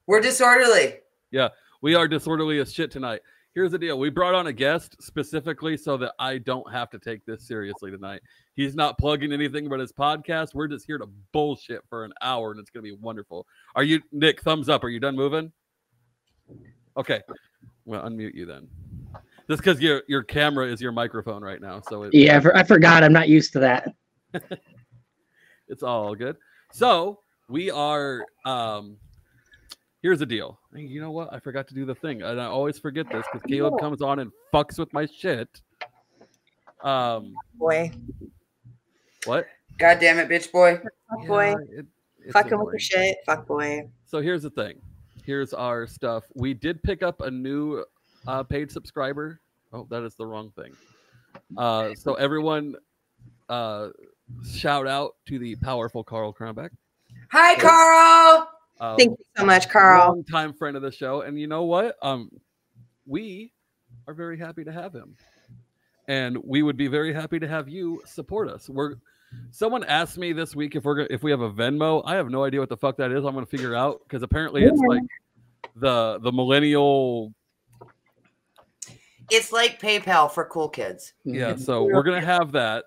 We're disorderly. Yeah, we are disorderly as shit tonight. Here's the deal. We brought on a guest specifically so that I don't have to take this seriously tonight. He's not plugging anything but his podcast. We're just here to bullshit for an hour, and it's going to be wonderful. Are you, Nick, thumbs up? Are you done moving? Okay. Well, unmute you then. Just because your camera is your microphone right now. So yeah, I forgot. I'm not used to that. It's all good. So we are... here's the deal. You know what? I forgot to do the thing. And I always forget this because Caleb comes on and fucks with my shit. Boy. What? God damn it, bitch boy. Fuck boy. Fucking with your shit. Fuck boy. So here's the thing. Here's our stuff. We did pick up a new paid subscriber. Oh, that is the wrong thing. So everyone shout out to the powerful Carl Kronbeck. Hi, Carl. Thank you so much, Carl. Long-time friend of the show. And you know what? We are very happy to have him. And we would be very happy to have you support us. Someone asked me this week if we have a Venmo. I have no idea what the fuck that is. I'm going to figure it out because apparently it's like the millennial. It's like PayPal for cool kids. Yeah, so we're going to have that.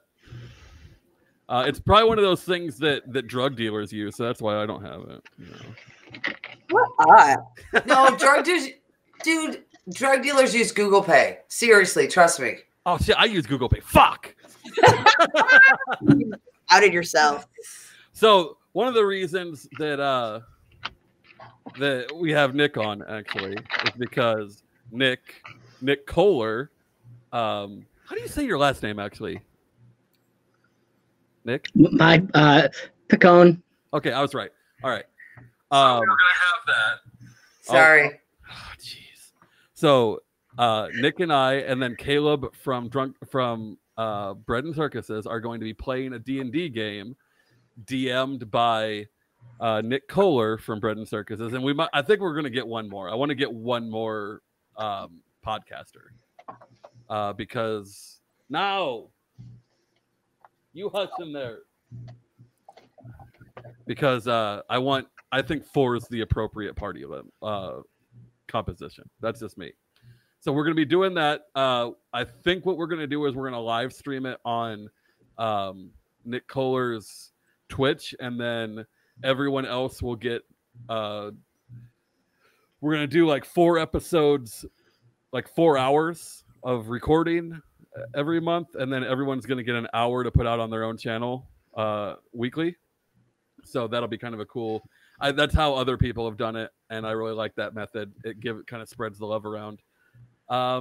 It's probably one of those things that drug dealers use, so that's why I don't have it. You know. What? No, drug dealers use Google Pay. Seriously, trust me. Oh shit, I use Google Pay. Fuck. Outed yourself. So one of the reasons that we have Nick on actually is because Nick Kohler. How do you say your last name actually? Nick? My Picone. Okay, I was right. All right. We're gonna have that. Sorry. Oh, jeez. So Nick and I, and then Caleb from Bread and Circuses are going to be playing a D&D game, DM'd by Nick Kohler from Bread and Circuses, and I think we're gonna get one more. I want to get one more podcaster because now. You hush in there. Because I think 4 is the appropriate party of composition. That's just me. So we're going to be doing that. I think what we're going to do is we're going to live stream it on Nick Kohler's Twitch, and then everyone else will get we're going to do like 4 episodes, like 4 hours of recording every month, and then everyone's going to get an hour to put out on their own channel weekly. So that'll be kind of a cool. That's how other people have done it, and I really like that method. It kind of spreads the love around. Yeah,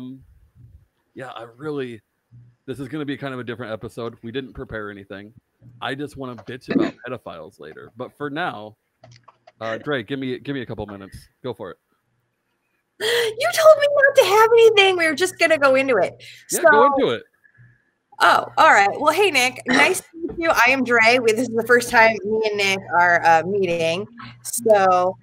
this is going to be kind of a different episode. We didn't prepare anything. I just want to bitch about pedophiles later. But for now, Drake, give me a couple minutes. Go for it. You told me not to have anything. We were just going to go into it. Yeah, go into it. Oh, all right. Well, hey, Nick. Nice to meet you. I am Dre. This is the first time me and Nick are meeting. So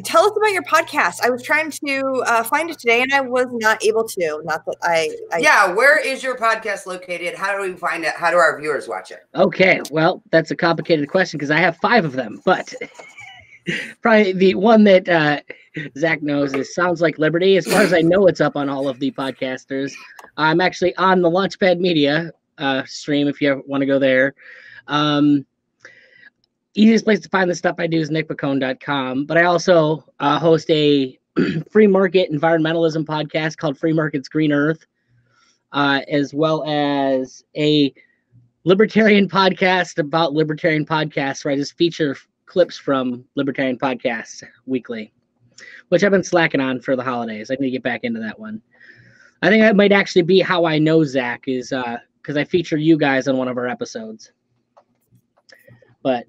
tell us about your podcast. I was trying to find it today, and I was not able to. Not that I Yeah, where is your podcast located? How do we find it? How do our viewers watch it? Okay, well, that's a complicated question because I have 5 of them, but probably the one that Zach knows is Sounds Like Liberty. As far as I know, it's up on all of the podcasters. I'm actually on the Launchpad Media stream if you want to go there. Easiest place to find the stuff I do is nickpicone.com. But I also host a free market environmentalism podcast called Free Market's Green Earth, as well as a libertarian podcast about libertarian podcasts where I just feature clips from libertarian podcasts weekly, which I've been slacking on for the holidays. I need to get back into that one. I think that might actually be how I know Zach is because I feature you guys on one of our episodes. But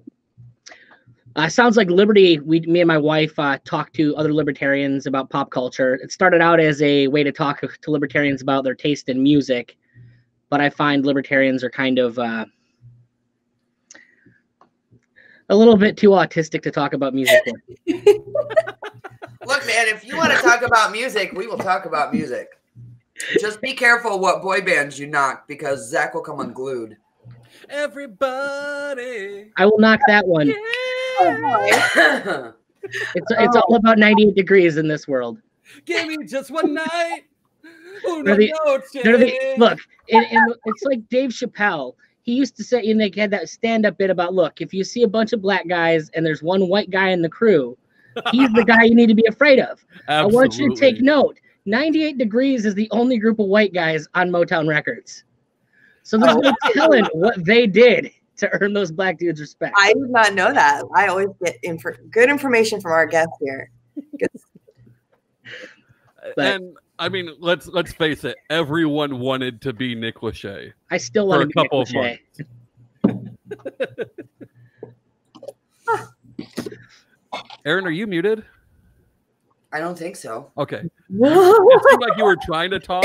Sounds Like Liberty, me and my wife talk to other libertarians about pop culture. It started out as a way to talk to libertarians about their taste in music, but I find libertarians are kind of a little bit too autistic to talk about music with. Look, man, if you want to talk about music, we will talk about music. Just be careful what boy bands you knock, because Zach will come unglued. Everybody. I will knock that one. Yeah. It's all about 98 degrees in this world. Give me just one night. Ooh, They're the- no, Look, it's like Dave Chappelle. He used to say, and they had that stand-up bit about, look, if you see a bunch of black guys and there's one white guy in the crew, he's the guy you need to be afraid of. I want you to take note. 98 Degrees is the only group of white guys on Motown Records. So there's no telling what they did to earn those black dudes' respect. I did not know that. I always get good information from our guests here. And I mean, let's face it. Everyone wanted to be Nick Lachey. I still want for to a be couple Nick of months. Aaron, are you muted? I don't think so. Okay. It seemed like you were trying to talk.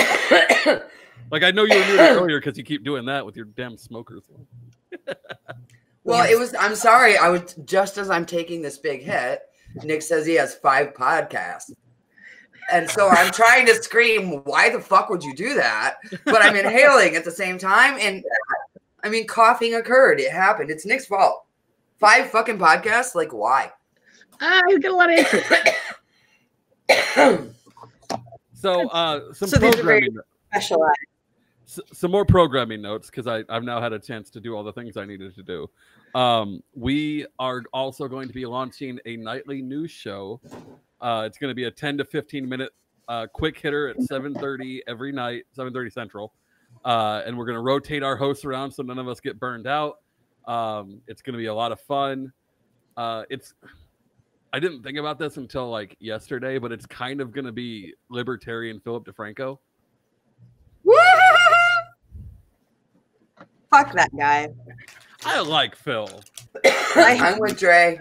Like I know you were muted earlier because you keep doing that with your damn smokers. Well, I'm sorry. I was just as I'm taking this big hit. Nick says he has 5 podcasts. And so I'm trying to scream, why the fuck would you do that? But I'm inhaling at the same time. And I mean, coughing occurred. It happened. It's Nick's fault. 5 fucking podcasts? Like, why? You get a lot of interest. So, So these are very programming. specialized. Some more programming notes because I've now had a chance to do all the things I needed to do. We are also going to be launching a nightly news show. It's going to be a 10 to 15 minute quick hitter at 7:30 every night, 7:30 Central. And we're going to rotate our hosts around so none of us get burned out. It's going to be a lot of fun. I didn't think about this until like yesterday, but it's kind of going to be libertarian Philip DeFranco. Fuck that guy. I like Phil. I'm with Dre.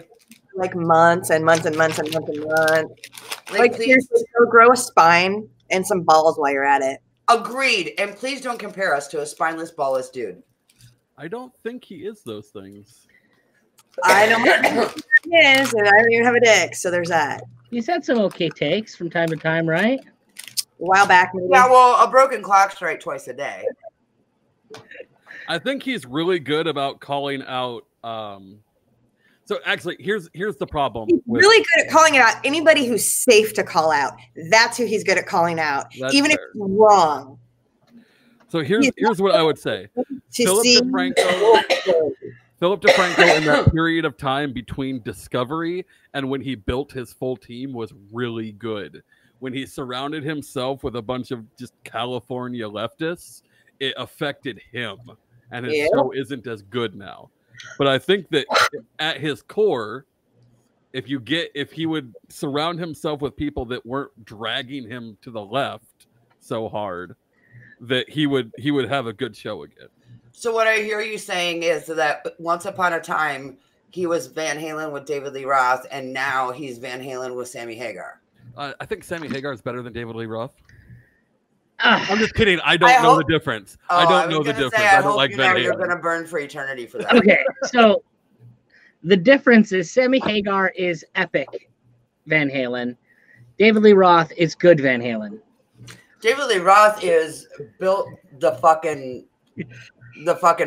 Like months and months and months and months and months. Like please, seriously, go grow a spine and some balls while you're at it. agreed. And please don't compare us to a spineless, ballless dude. I don't think he is those things. I know what he is, and I don't even have a dick, so there's that. He's had some okay takes from time to time, right? A while back, maybe. Yeah, well, a broken clock's right twice a day. I think he's really good about calling out. So actually, here's the problem. He's really good at calling it out. Anybody who's safe to call out, that's who he's good at calling out, That's even fair. if it's wrong. So here's what I would say. To Philip see DeFranco in that period of time between Discovery and when he built his full team was really good. When he surrounded himself with a bunch of just California leftists, it affected him, and his show isn't as good now. But I think that at his core, if he would surround himself with people that weren't dragging him to the left so hard, that he would have a good show again. So what I hear you saying is that once upon a time he was Van Halen with David Lee Roth, and now he's Van Halen with Sammy Hagar. I think Sammy Hagar is better than David Lee Roth. Ah, I'm just kidding. I don't know the difference. I don't know the difference. I don't like Van You're Halen. going to burn for eternity for that. okay, so the difference is Sammy Hagar is epic Van Halen. David Lee Roth is good Van Halen. David Lee Roth is built the fucking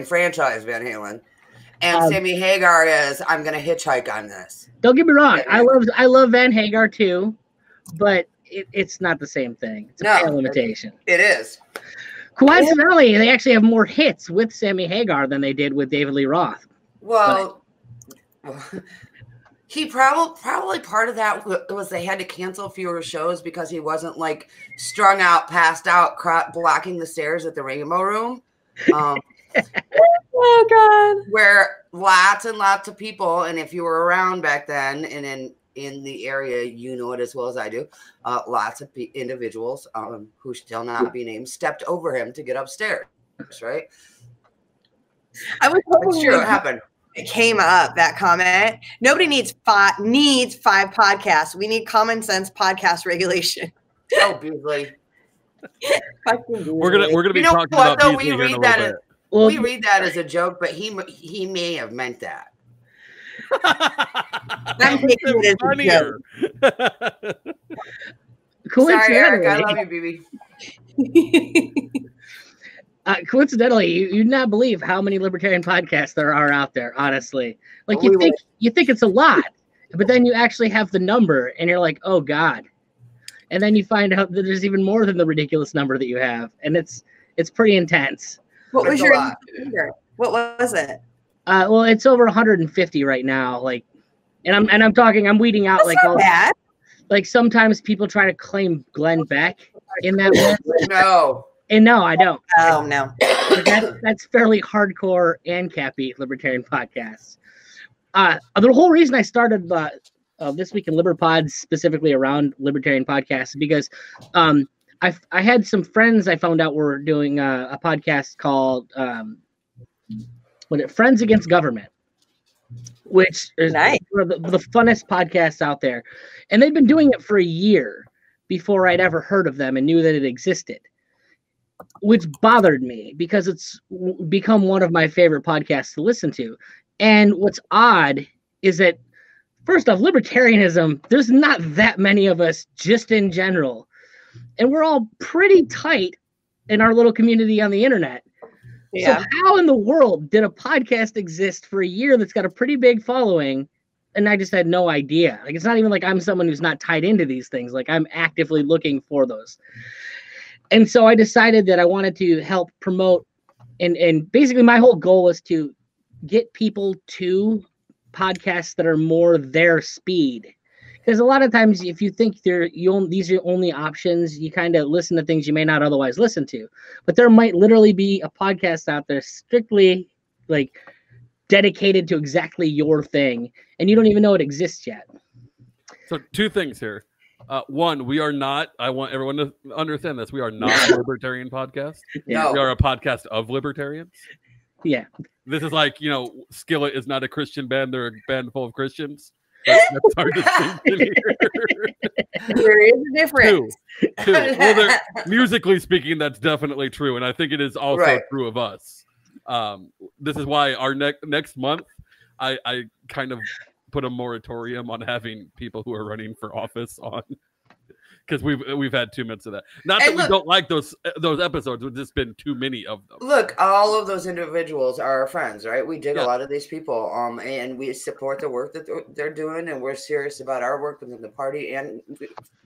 franchise Van Halen. And Sammy Hagar is, I'm going to hitchhike on this. Don't get me wrong. I love Van Hagar too, but it's not the same thing. It's a fair limitation. It is. Coincidentally, they actually have more hits with Sammy Hagar than they did with David Lee Roth. Well, he probably part of that was they had to cancel fewer shows because he wasn't like strung out, passed out, blocking the stairs at the Rainbow Room. oh God! Where lots and lots of people, and if you were around back then, and in the area, you know it as well as I do. Lots of individuals who shall not be named stepped over him to get upstairs. Right? I was hoping sure it happened. It came up, that comment. Nobody needs five podcasts. We need common sense podcast regulation. Oh, Beasley. We're gonna be talking about Beasley here in a little bit. We read that as a joke, but he may have meant that. I'm taking it as a joke. Sorry, Eric. I love you, BB. Coincidentally, you'd not believe how many libertarian podcasts there are out there. Honestly, like you think it's a lot. But then you actually have the number, and you're like, oh God. And then you find out that there's even more than the ridiculous number that you have, and it's pretty intense. What was It's a your lot. number? What was it? Well, it's over 150 right now. Like, and I'm weeding out That's like not all bad. like sometimes people try to claim Glenn Beck in that list, No. and no, I don't. Oh no. That's fairly hardcore and cappy libertarian podcasts. The whole reason I started This Week in LiberPods specifically around libertarian podcasts is because I had some friends I found out were doing a podcast called Friends Against Government, which is Nice. one of the funnest podcasts out there. And they'd been doing it for a year before I'd ever heard of them and knew that it existed, which bothered me because it's become one of my favorite podcasts to listen to. And what's odd is that, first off, libertarianism, there's not that many of us just in general. And we're all pretty tight in our little community on the internet. Yeah. So how in the world did a podcast exist for a year that's got a pretty big following? And I just had no idea. Like, it's not even like I'm someone who's not tied into these things. Like, I'm actively looking for those. And so I decided that I wanted to help promote, and basically my whole goal was to get people to podcasts that are more their speed. Because a lot of times, if you think these are your only options, you kind of listen to things you may not otherwise listen to. But there might literally be a podcast out there strictly like dedicated to exactly your thing, and you don't even know it exists yet. So 2 things here. One, we are not. I want everyone to understand this. We are not a libertarian podcast. No. We are a podcast of libertarians. Yeah. This is like, Skillet is not a Christian band; they're a band full of Christians. That's our distinction here. There is a difference. Two. Well, musically speaking, that's definitely true, and I think it is also Right. true of us. This is why our next month, I kind of put a moratorium on having people who are running for office on, because we've had 2 minutes of that. Not that we don't like those episodes. There's just been too many of them. Look, all of those individuals are our friends, right? We dig Yeah. a lot of these people, and we support the work that they're doing, and we're serious about our work within the party and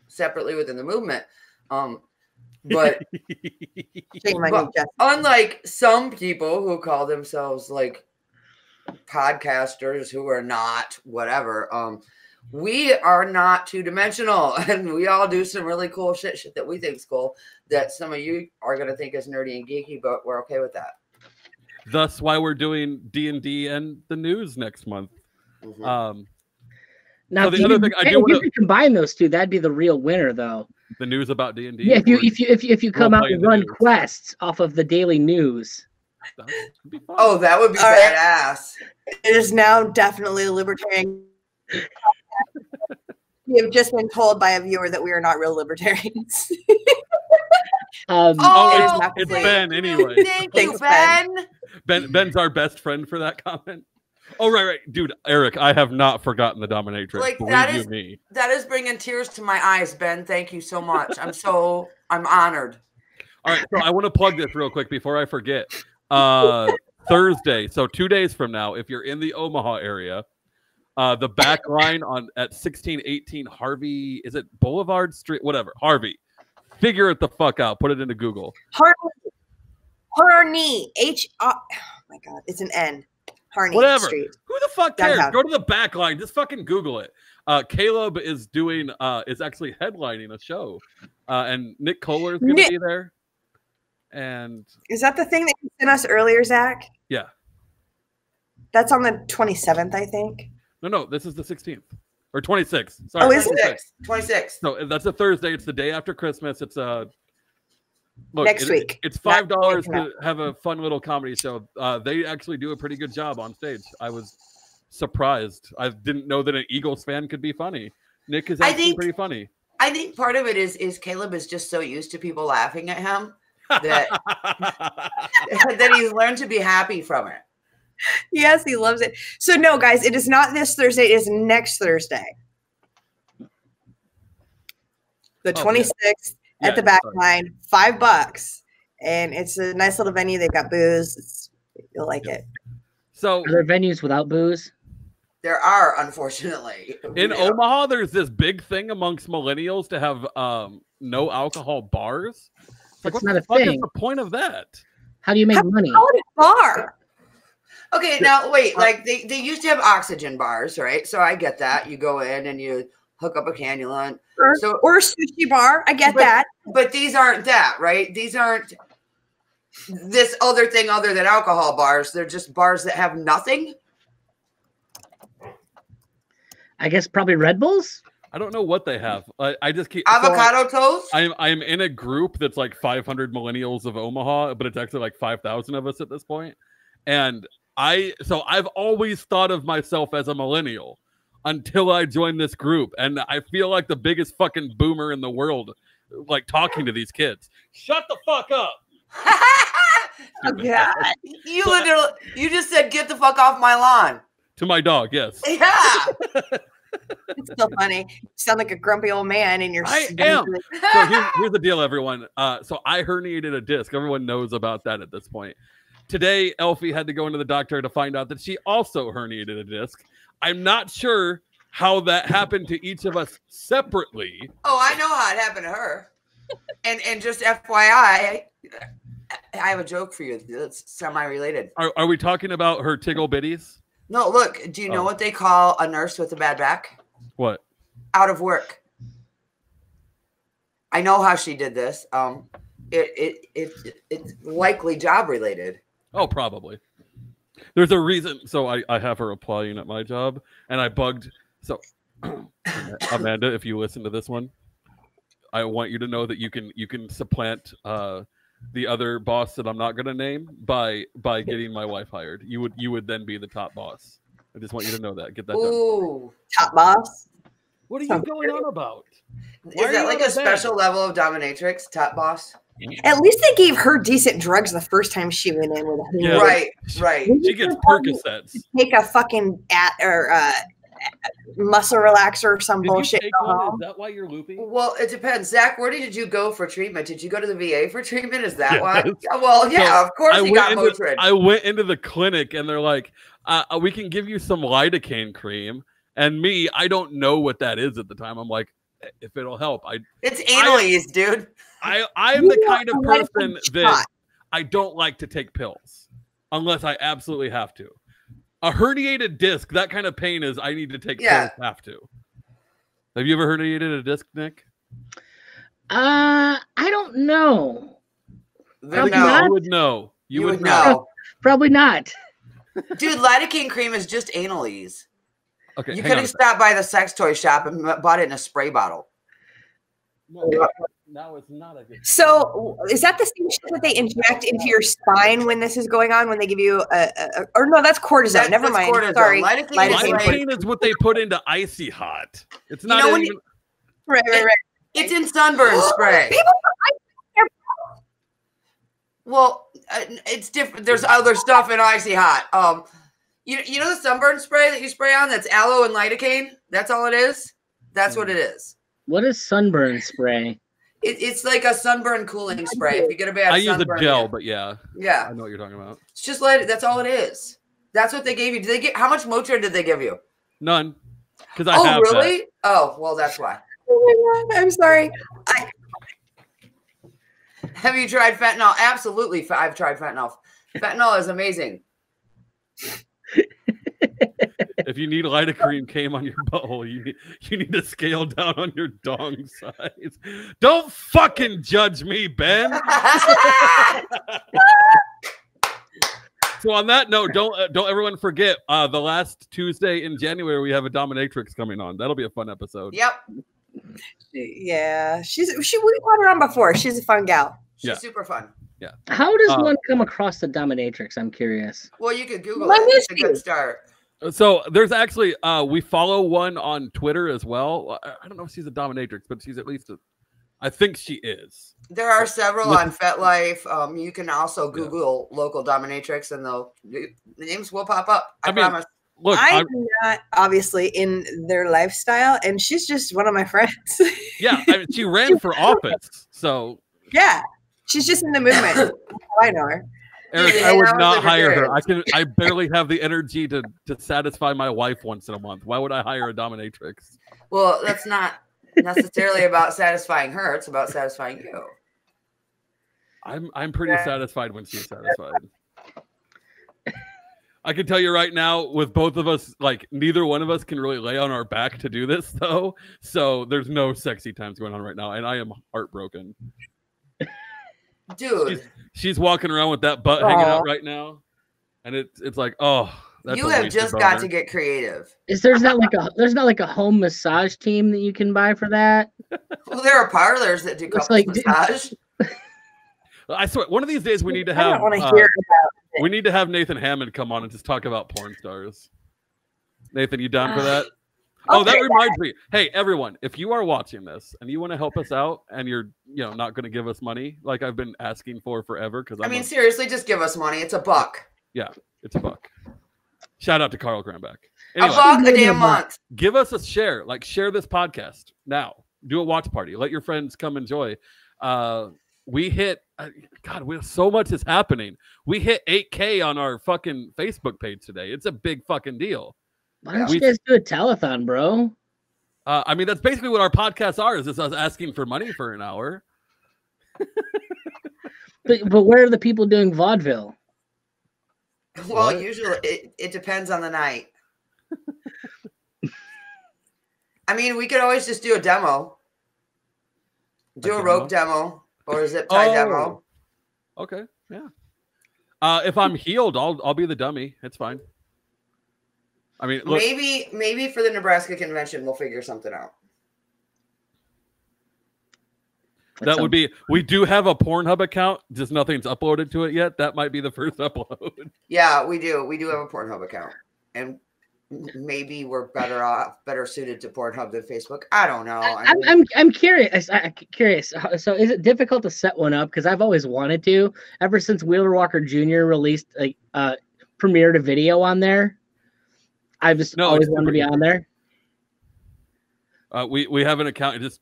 separately within the movement. But Shame on you, Jess. unlike some people who call themselves like podcasters who are not whatever, we are not two-dimensional, and we all do some really cool shit that we think is cool that some of you are going to think is nerdy and geeky, but we're okay with that. Thus, why we're doing D&D and the news next month. Mhm. Now, So the other thing I do if you wanna- could combine those two, that'd be the real winner, though. The news about D&D. Yeah, if you come out role-playing and the run news. quests off of the daily news. That would be fun. Oh, that would be All right. badass. It is now definitely a libertarian. We have just been told by a viewer that we are not real libertarians. Um, Oh, it's thank Ben you. anyway. Thank you, Thanks, Ben. Ben. Ben's our best friend for that comment. Oh, right. Dude, Eric, I have not forgotten the dominatrix. Like, Believe that you is- me. That is bringing tears to my eyes, Ben. Thank you so much. I'm honored. All right, so I want to plug this real quick before I forget. Thursday, so 2 days from now, if you're in the Omaha area, the back line at 1618 Harvey, is it Boulevard Street? Whatever, Harvey. Figure it the fuck out. Put it into Google. Harney. Oh my God, it's an N. Harney Whatever. Street. Who the fuck cares? Downtown. Go to the back line. Just fucking Google it. Caleb is doing is actually headlining a show, and Nick Kohler is going to Nick- be there. And Is that the thing that you sent us earlier, Zach? yeah, That's on the 27th, I think. no, this is the 16th or 26th. Sorry, Oh, is it? 26. So that's a Thursday. It's the day after Christmas. It's look, Next week. It's Not $5 coming to have a fun little comedy show. They actually do a pretty good job on stage. I was surprised. I didn't know that an Eagles fan could be funny. Nick is I actually think- pretty funny. I think part of it is Caleb is just so used to people laughing at him that that he's learned to be happy from it. Yes, he loves it. So no, guys, it is not this Thursday. It is next Thursday. The Oh, 26th Yeah, at the back sorry. line, $5. And it's a nice little venue. They've got booze. You'll like it. So are there venues without booze? There are, unfortunately. In Omaha, there's this big thing amongst millennials to have no alcohol bars. It's like, That's what not the a fuck thing. is the point of that? How do you make money? Call it a bar. Okay, now wait, like they used to have oxygen bars, right? So I get that. You go in and you hook up a cannula. Or a sushi bar. I get that. But these aren't that, right? These aren't this other thing other than alcohol bars. They're just bars that have nothing. I guess probably Red Bulls. I don't know what they have. I just keep Avocado toast. I'm in a group that's like 500 millennials of Omaha, but it's actually like 5,000 of us at this point. And I've always thought of myself as a millennial until I joined this group, and I feel like the biggest fucking boomer in the world, like talking to these kids. Shut the fuck up. Oh, God. You just said get the fuck off my lawn. To my dog, yes. Yeah. It's still funny. You sound like a grumpy old man in your. I am. So here's the deal, everyone. So I herniated a disc. Everyone knows about that at this point. Today, Elfie had to go into the doctor to find out that she also herniated a disc. I'm not sure how that happened to each of us separately. Oh, I know how it happened to her. And just FYI, I have a joke for you that's semi-related. Are we talking about her tiggle bitties? No, look, do you know what they call a nurse with a bad back? What? Out of work. I know how she did this. It's likely job related. Oh, probably. There's a reason. So I have her applying at my job, and I bugged. So Amanda, if you listen to this one, I want you to know that you can supplant the other boss that I'm not going to name by getting my wife hired. You would then be the top boss. I just want you to know that. Get that done. Top boss. What are you going on about? Is that like a special level of dominatrix, top boss? At least they gave her decent drugs the first time she went in with a Yeah. Right. She gets Percocets. Take a fucking muscle relaxer or some Did bullshit. you take one? Is that why you're loopy? Well, it depends. Zach, where did you go for treatment? Did you go to the VA for treatment? Is that Yes. why? Well, yeah, So of course he got Motrin. I went into the clinic and they're like, we can give you some lidocaine cream. And me, I don't know what that is at the time. I'm like, if it'll help. It's Annalise, dude. I'm the kind of person that I don't like to take pills unless I absolutely have to. A herniated disc, that kind of pain is I need to take pills, have to. Have you ever herniated a disc, Nick? I don't know. Probably not. You would know. You would know. Probably not. Dude, lidocaine cream is just Annalise. Okay, You hang could on. have stopped by the sex toy shop and bought it in a spray bottle. No, it's not a good. So is that the same shit that they inject into your spine when this is going on? When they give you or no, that's cortisone. Never That's mind. cortisone. Sorry. Lidocaine is what they put into Icy Hot. It's not know when even. Right. It's in sunburn spray. People, Well, it's different. There's other stuff in Icy Hot. You know the sunburn spray that you spray on? That's aloe and lidocaine. That's all it is. That's what it is. What is sunburn spray? It's like a sunburn cooling spray. If you get a bad I use a sunburn, gel, but yeah, yeah, I know what you're talking about. it's just that's all it is. That's what they gave you. Did they get how much Motrin did they give you? None, because I Oh, have really? that. Oh, well, that's why. oh my God, I'm sorry. Have you tried fentanyl? Absolutely, I've tried fentanyl. Fentanyl is amazing. If you need lidocaine on your butthole, you need to scale down on your dong size. Don't fucking judge me, Ben. So on that note, don't everyone forget the last Tuesday in January we have a dominatrix coming on. That'll be a fun episode. Yep, Yeah, we had her on before. She's a fun gal. she's super fun. Yeah. How does one come across the dominatrix? I'm curious. Well, you could Google Why it. It's a missed you? good start. So there's actually we follow one on Twitter as well. I don't know if she's a dominatrix, but she's at least I think she is. There are several on FetLife. You can also Google local dominatrix, and the names will pop up. I promise. Look, I'm not obviously in their lifestyle, and she's just one of my friends. yeah, she ran for office, so Yeah, she's just in the movement. That's how I know her. Eric, Yeah, I would that was not like a hire her. game. I barely have the energy to satisfy my wife once in a month. Why would I hire a dominatrix? Well, that's not necessarily about satisfying her. It's about satisfying you. I'm pretty satisfied when she's satisfied. I can tell you right now, with both of us, like neither one of us can really lay on our back to do this, though. So there's no sexy times going on right now, and I am heartbroken. Dude, she's walking around with that butt hanging out right now, and it's like, oh, that's you a have wasted just boner. got to get creative. There's not like a home massage team that you can buy for that? Well, there are parlors that do Looks couples like- massage. I swear, one of these days we need to I have don't want to hear about it. we need to have Nathan Hammond come on and just talk about porn stars. Nathan, you down for that? Oh, that reminds me. Hey, everyone, if you are watching this and you want to help us out and you're, not going to give us money like I've been asking for forever, because I mean, seriously, just give us money. It's $1. yeah, it's $1. Shout out to Carl Granbeck. Anyway, $1 a damn month. give us a share. Like, share this podcast now. Do a watch party. Let your friends come enjoy. We hit, God, so much is happening. We hit 8K on our fucking Facebook page today. It's a big fucking deal. Why don't you guys do a telethon, bro? I mean, that's basically what our podcasts are, is just us asking for money for an hour. But where are the people doing vaudeville? Well, What? usually it depends on the night. I mean, we could always just do a demo. Do a rope demo or a zip tie demo. Okay, yeah. If I'm healed, I'll be the dummy. It's fine. I mean, look, Maybe for the Nebraska convention, we'll figure something out. that would be. We do have a Pornhub account, just nothing's uploaded to it yet. That might be the first upload. Yeah, we do. We do have a Pornhub account, and maybe we're better suited to Pornhub than Facebook. I don't know. I'm curious. Curious. So is it difficult to set one up? Because I've always wanted to. Ever since Wheeler Walker Jr. released premiered a video on there, I've just always wanted to be on there. We have an account. Just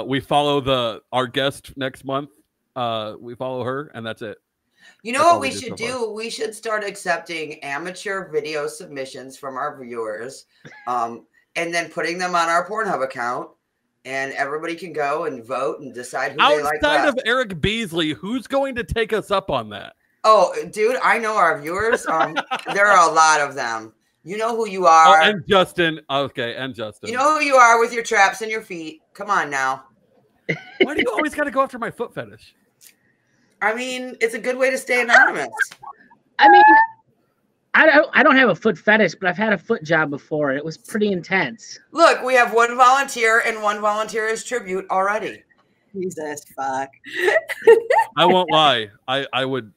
we follow our guest next month. We follow her, and that's it. You know That's all what we we do should so far. do? We should start accepting amateur video submissions from our viewers, and then putting them on our Pornhub account, and everybody can go and vote and decide who they like Outside best. of Eric Beasley, who's going to take us up on that? Oh, dude, I know our viewers. There are a lot of them. You know who you Oh, are. and Justin. Okay, and Justin. You know who you are with your traps and your feet. Come on now. Why do you always got to go after my foot fetish? I mean, it's a good way to stay anonymous. I mean, I don't have a foot fetish, but I've had a foot job before, and it was pretty intense. Look, we have one volunteer and one volunteer as tribute already. Jesus fuck. I won't lie. I would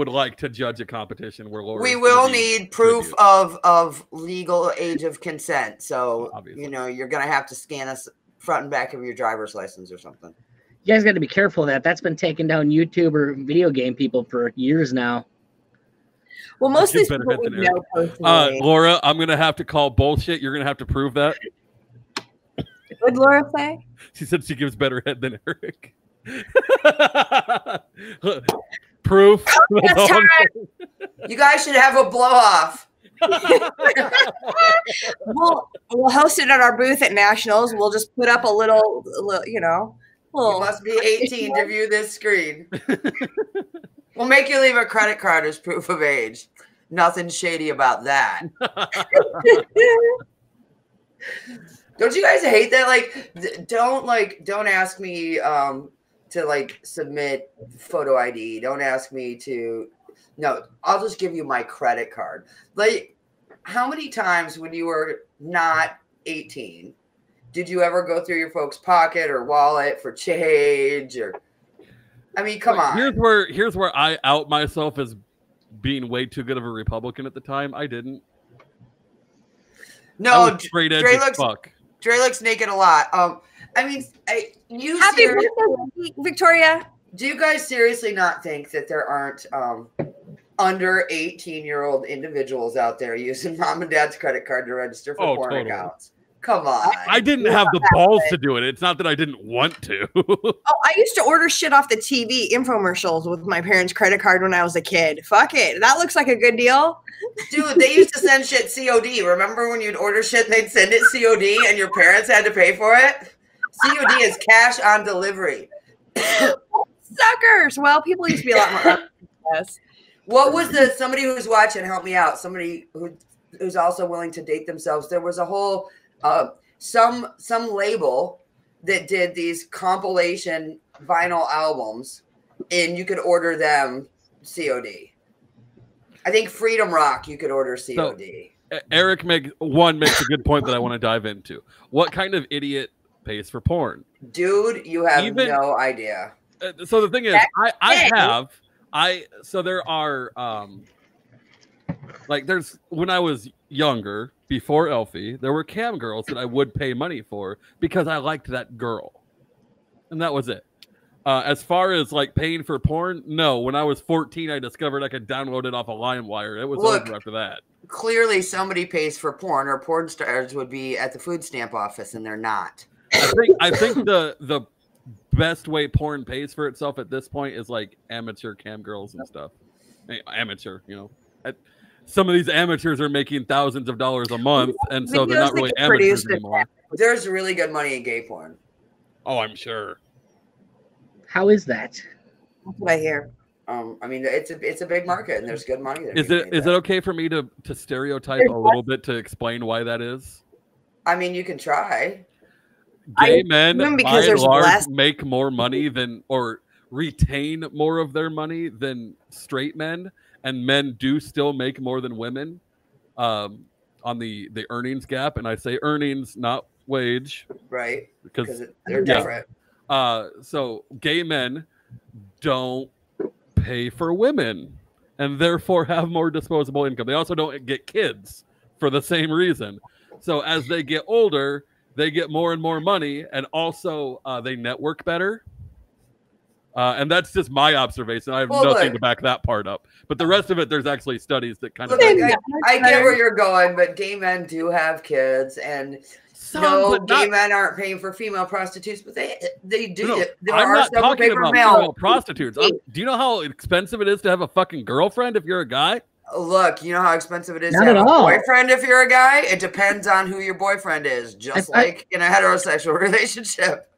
like to judge a competition where Laura. We will need proof of legal age of consent. So, Obviously. you're going to have to scan us front and back of your driver's license or something. You guys got to be careful of that. That's been taking down YouTube or video game people for years now. Well, most of these Better people hit we than know personally. Laura, I'm gonna have to call bullshit. You're gonna have to prove that. What did Laura say? She said she gives better head than Eric. Proof. It's time. You guys should have a blow off. We'll host it at our booth at Nationals. We'll just put up a little You must be 18 to view this screen. We'll make you leave a credit card as proof of age. Nothing shady about that. Don't you guys hate that? Don't ask me to submit photo ID. Don't ask me to. No, I'll just give you my credit card. How many times when you were not 18 did you ever go through your folks' pocket or wallet for change? Or, I mean, come on. Here's where I out myself as being way too good of a Republican at the time. I didn't. No, straight edge Dre as fuck. Dre looks naked a lot. Happy birthday, Victoria. Do you guys seriously not think that there aren't under 18-year-old individuals out there using mom and dad's credit card to register for porn accounts? Come on. I didn't have the balls to do it. It's not that I didn't want to. Oh, I used to order shit off the TV infomercials with my parents' credit card when I was a kid. Fuck it. That looks like a good deal. Dude, they used to send shit COD. Remember when you'd order shit and they'd send it COD and your parents had to pay for it? COD is cash on delivery. Suckers. Well, people used to be a lot more. Yes. What was somebody who's watching, help me out, somebody who's also willing to date themselves. There was a whole some label that did these compilation vinyl albums, and you could order them COD. I think Freedom Rock you could order COD. So, Eric makes a good point that I want to dive into. What kind of idiot pays for porn? Dude, you have no idea. So the thing is, so there are there's when I was younger, before Elfie, there were cam girls that I would pay money for because I liked that girl. And that was it. As far as like paying for porn, no. When I was 14, I discovered I could download it off a LimeWire. It was over after that. Clearly somebody pays for porn, or porn stars would be at the food stamp office, and they're not. I think the best way porn pays for itself at this point is like amateur cam girls and stuff. Amateur, some of these amateurs are making thousands of dollars a month, and so they're not really amateurs anymore. There's really good money in gay porn. Oh, I'm sure. How is that? That's what I hear. I mean, it's a big market, and there's good money there. Is it okay for me to stereotype a little bit to explain why that is? I mean, you can try. Gay men, by and large, make more money or retain more of their money than straight men, and men do still make more than women on the earnings gap. And I say earnings, not wage. Right. Because they're different. So gay men don't pay for women and therefore have more disposable income. They also don't get kids for the same reason. So as they get older, they get more and more money, and also they network better. And that's just my observation. I have nothing to back that part up. But the rest of it, there's actually studies that kind of... I get where you're going, but gay men do have kids, and gay men aren't paying for female prostitutes, but they do. No, I'm not talking about female prostitutes. Do you know how expensive it is to have a fucking girlfriend if you're a guy? Look, you know how expensive it is to have a boyfriend if you're a guy? It depends on who your boyfriend is, just like in a heterosexual relationship.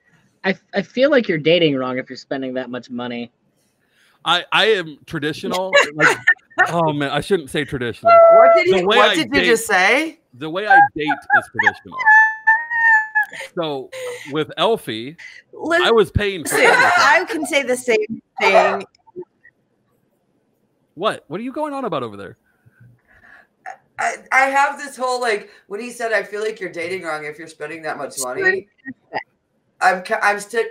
I feel like you're dating wrong if you're spending that much money. I am traditional. Oh, man, I shouldn't say traditional. What did you just say? The way I date is traditional. So with Elfie, I was paying for everything. I can say the same thing. What are you going on about over there? I have this whole, when he said, I feel like you're dating wrong if you're spending that much money. I'm still,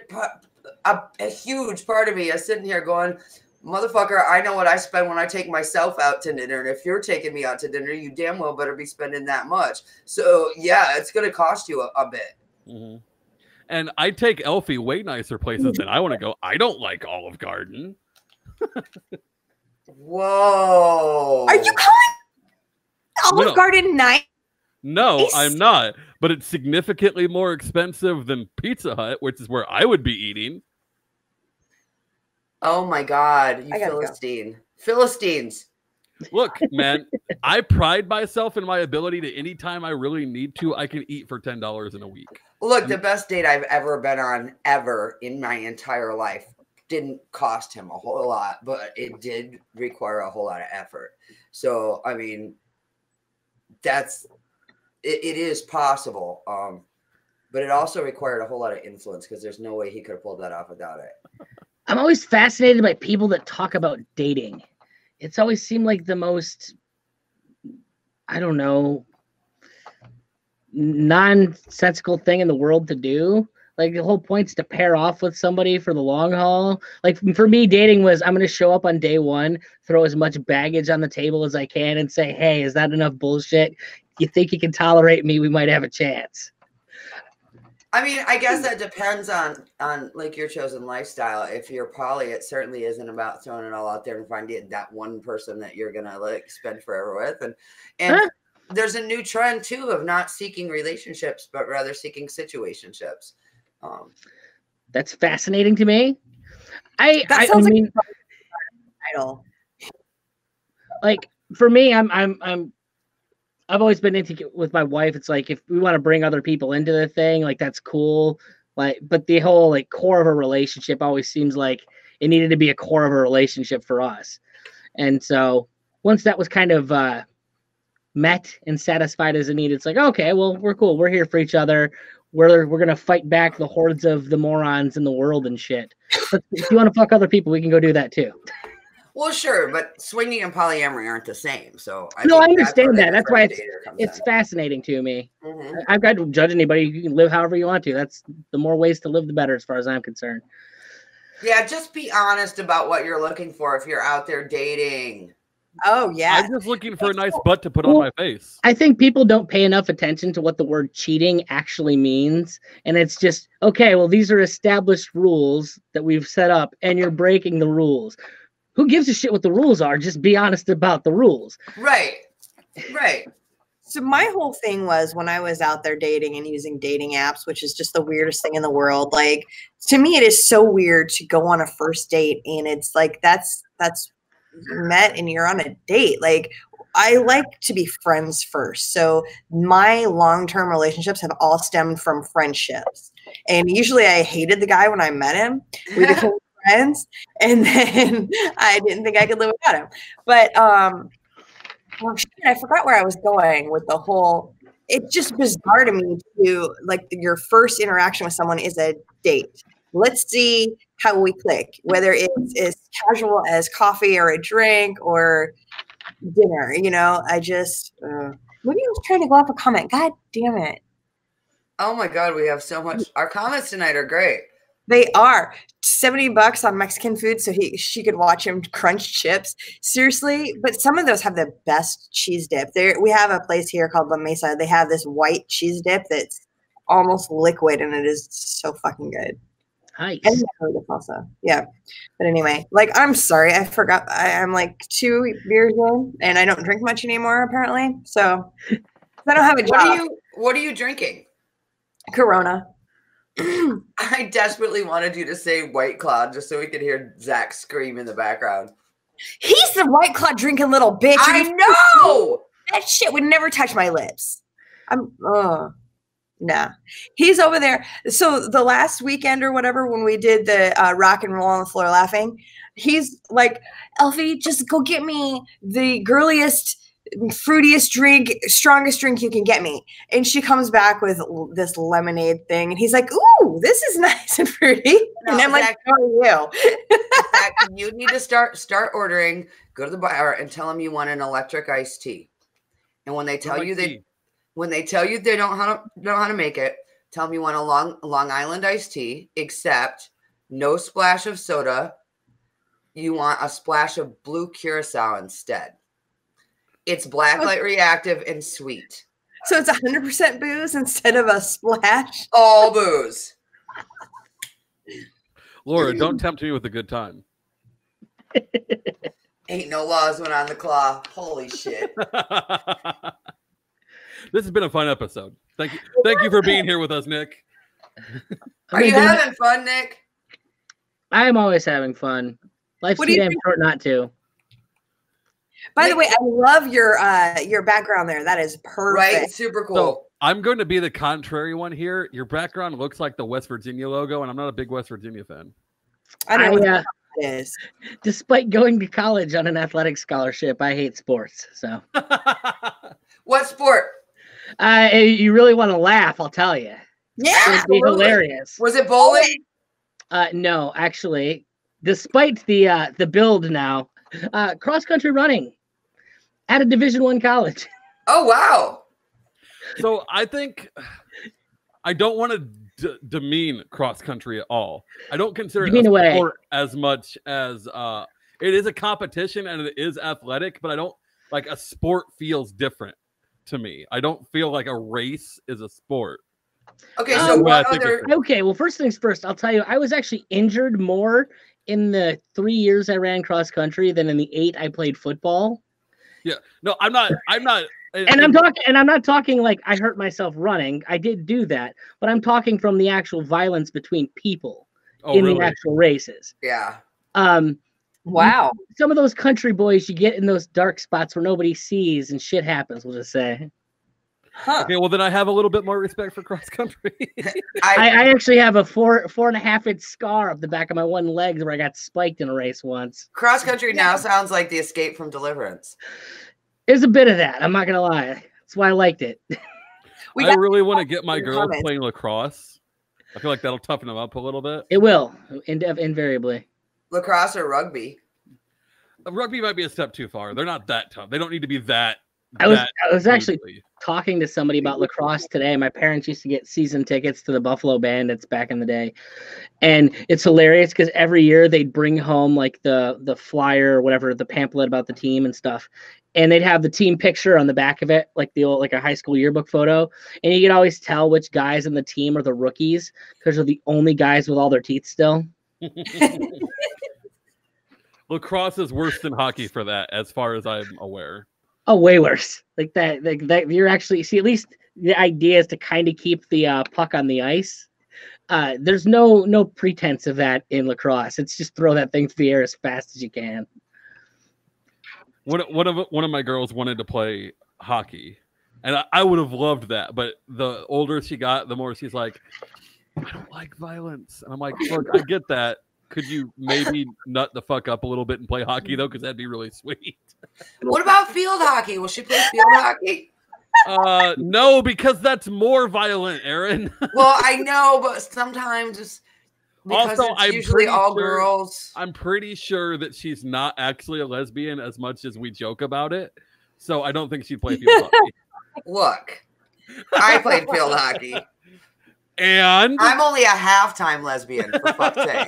a huge part of me is sitting here going, motherfucker, I know what I spend when I take myself out to dinner. And if you're taking me out to dinner, you damn well better be spending that much. So yeah, it's going to cost you a bit. Mm-hmm. And I take Elfie way nicer places than I want to go. I don't like Olive Garden. Whoa. Are you calling Olive Garden nice? No, I'm not. But it's significantly more expensive than Pizza Hut, which is where I would be eating. Oh my God, you Philistine. Philistines. Look, man, I pride myself in my ability to, anytime I really need to, I can eat for $10 in a week. Look, the best date I've ever been on ever in my entire life didn't cost him a whole lot, but it did require a whole lot of effort. So, I mean, it is possible. But it also required a whole lot of influence because there's no way he could have pulled that off without it. I'm always fascinated by people that talk about dating. It's always seemed like the most, I don't know, nonsensical thing in the world to do. Like, the whole point's to pair off with somebody for the long haul. Like, for me, dating was, I'm going to show up on day one, throw as much baggage on the table as I can, and say, hey, is that enough bullshit? You think you can tolerate me? We might have a chance. I mean, I guess that depends on like your chosen lifestyle. If you're poly, it certainly isn't about throwing it all out there and finding that one person that you're gonna spend forever with. And there's a new trend too of not seeking relationships, but rather seeking situationships. That's fascinating to me. I sounds mean, like a title. like for me, I've always been into with my wife. It's like if we want to bring other people into the thing, like that's cool. Like, but the whole like core of a relationship always seems like it needed to be a core of a relationship for us. And so once that was kind of met and satisfied as a need, it's like, okay, well, we're cool. We're here for each other. We're gonna fight back the hordes of the morons in the world and shit. But if you want to fuck other people, we can go do that too. Well, sure, but swinging and polyamory aren't the same. So I understand that. That's why it's fascinating to me. Mm-hmm. I've got to judge anybody. You can live however you want to. That's the more ways to live, the better, as far as I'm concerned. Yeah, just be honest about what you're looking for if you're out there dating. Oh, yeah. I'm just looking for a nice butt to put on my face. I think people don't pay enough attention to what the word cheating actually means. And it's just, okay, well, these are established rules that we've set up, and you're breaking the rules. Who gives a shit what the rules are? Just be honest about the rules. Right. So my whole thing was when I was out there dating and using dating apps, which is just the weirdest thing in the world. Like, to me, it is so weird to go on a first date and it's like that's you met and you're on a date. Like, I like to be friends first. So my long-term relationships have all stemmed from friendships. And usually I hated the guy when I met him. We became friends, and then I didn't think I could live without him. But oh shit, I forgot where I was going with the whole. It's just bizarre to me to like your first interaction with someone is a date. Let's see how we click, whether it's as casual as coffee or a drink or dinner. You know, I just maybe I was trying to go off a comment. God damn it! Oh my God, we have so much. Our comments tonight are great. They are $70 on Mexican food, so she could watch him crunch chips. Seriously, but some of those have the best cheese dip. We have a place here called La Mesa. They have this white cheese dip that's almost liquid, and it is so fucking good. Nice. And also, yeah. But anyway, like, I'm sorry, I forgot. I'm like 2 beers in, and I don't drink much anymore apparently. So I don't have a job. What are you drinking? Corona. I desperately wanted you to say White Claw just so we could hear Zach scream in the background. He's the White Claw drinking little bitch. I know! That shit would never touch my lips. Nah. He's over there. So the last weekend or whatever, when we did the rock and roll on the floor laughing, he's like, Elfie, just go get me the girliest, fruitiest drink, strongest drink you can get me. And she comes back with this lemonade thing, and he's like, ooh, this is nice and fruity. No, and I'm like, how are you? You need to start ordering, go to the bar and tell them you want an electric iced tea. And when they tell you they don't know how to make it, tell them you want a Long Island iced tea, except no splash of soda. You want a splash of blue curacao instead. It's blacklight reactive and sweet. So it's 100% booze instead of a splash? All booze. Laura, don't tempt me with a good time. Ain't no laws when on the claw. Holy shit. This has been a fun episode. Thank you for being here with us, Nick. Are you having fun, Nick? I'm always having fun. Life's too damn short not to. By the way, I love your background there. That is perfect. Right? Super cool. So I'm going to be the contrary one here. Your background looks like the West Virginia logo, and I'm not a big West Virginia fan. I know what it is. Despite going to college on an athletic scholarship, I hate sports. So, what sport? You really want to laugh? I'll tell you. Yeah, it'd be hilarious. Was it bowling? No, actually, despite the build now, cross country running at a Division I college. Oh wow! So I think I don't want to demean cross country at all. I don't consider it a sport as much as it is a competition and it is athletic, but I don't like a sport feels different to me. I don't feel like a race is a sport. Okay, so what other? Okay, well, first things first, I'll tell you, I was actually injured more in the 3 years I ran cross country than in the 8 I played football. Yeah, no, I'm not And I'm not talking like I hurt myself running. I did do that, but I'm talking from the actual violence between people the actual races. Yeah. Wow. Some of those country boys, you get in those dark spots where nobody sees and shit happens, we'll just say. Huh. Okay, well then I have a little bit more respect for cross country. I actually have a 4.5 inch scar up the back of my one leg where I got spiked in a race once. Cross country now sounds like the Escape from Deliverance. There's a bit of that. I'm not gonna lie. That's why I liked it. I really want to get my girls playing lacrosse. I feel like that'll toughen them up a little bit. It will, invariably. Lacrosse or rugby? Rugby might be a step too far. They're not that tough. They don't need to be that. I was actually talking to somebody about lacrosse today. My parents used to get season tickets to the Buffalo Bandits back in the day. And it's hilarious because every year they'd bring home like the flyer or whatever, the pamphlet about the team and stuff. And they'd have the team picture on the back of it, like the old, like a high school yearbook photo. And you could always tell which guys in the team are the rookies because they're the only guys with all their teeth still. Lacrosse is worse than hockey for that, as far as I'm aware. Oh, way worse. Like that you're actually see, at least the idea is to kind of keep the puck on the ice. There's no pretense of that in lacrosse. It's just throw that thing through the air as fast as you can. One of my girls wanted to play hockey, and I would have loved that. But the older she got, the more she's like, I don't like violence. And I'm like, look, I get that. Could you maybe nut the fuck up a little bit and play hockey though? Because that'd be really sweet. What about field hockey? Will she play field hockey? No, because that's more violent, Aaron. Well, I know, but sometimes it's because also, it's usually all girls. I'm pretty sure that she's not actually a lesbian as much as we joke about it. So I don't think she'd play field hockey. Look, I played field hockey. And I'm only a halftime lesbian, for fuck's sake.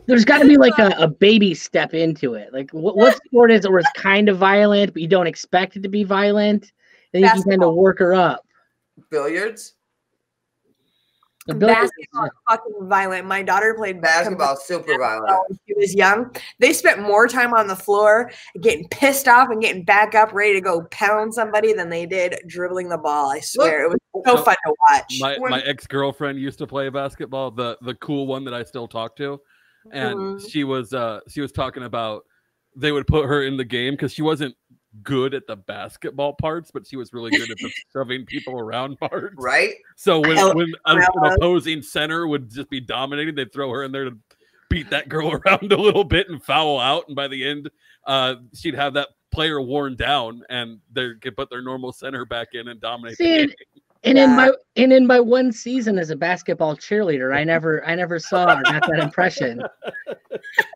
There's got to be like a baby step into it. Like what sport is it where it's kind of violent, but you don't expect it to be violent? Then you can kind of work her up. Billiards? Basketball is fucking violent. My daughter played basketball, super violent. When she was young. They spent more time on the floor getting pissed off and getting back up, ready to go pound somebody than they did dribbling the ball. I swear, it was so fun to watch. My ex-girlfriend used to play basketball, the cool one that I still talk to, and she was talking about they would put her in the game because she wasn't good at the basketball parts, but she was really good at the shoving people around parts. Right. So when an opposing center would just be dominating, they'd throw her in there to beat that girl around a little bit and foul out. And by the end, she'd have that player worn down, and they could put their normal center back in and dominate. See, and in my one season as a basketball cheerleader, I never saw or got that impression.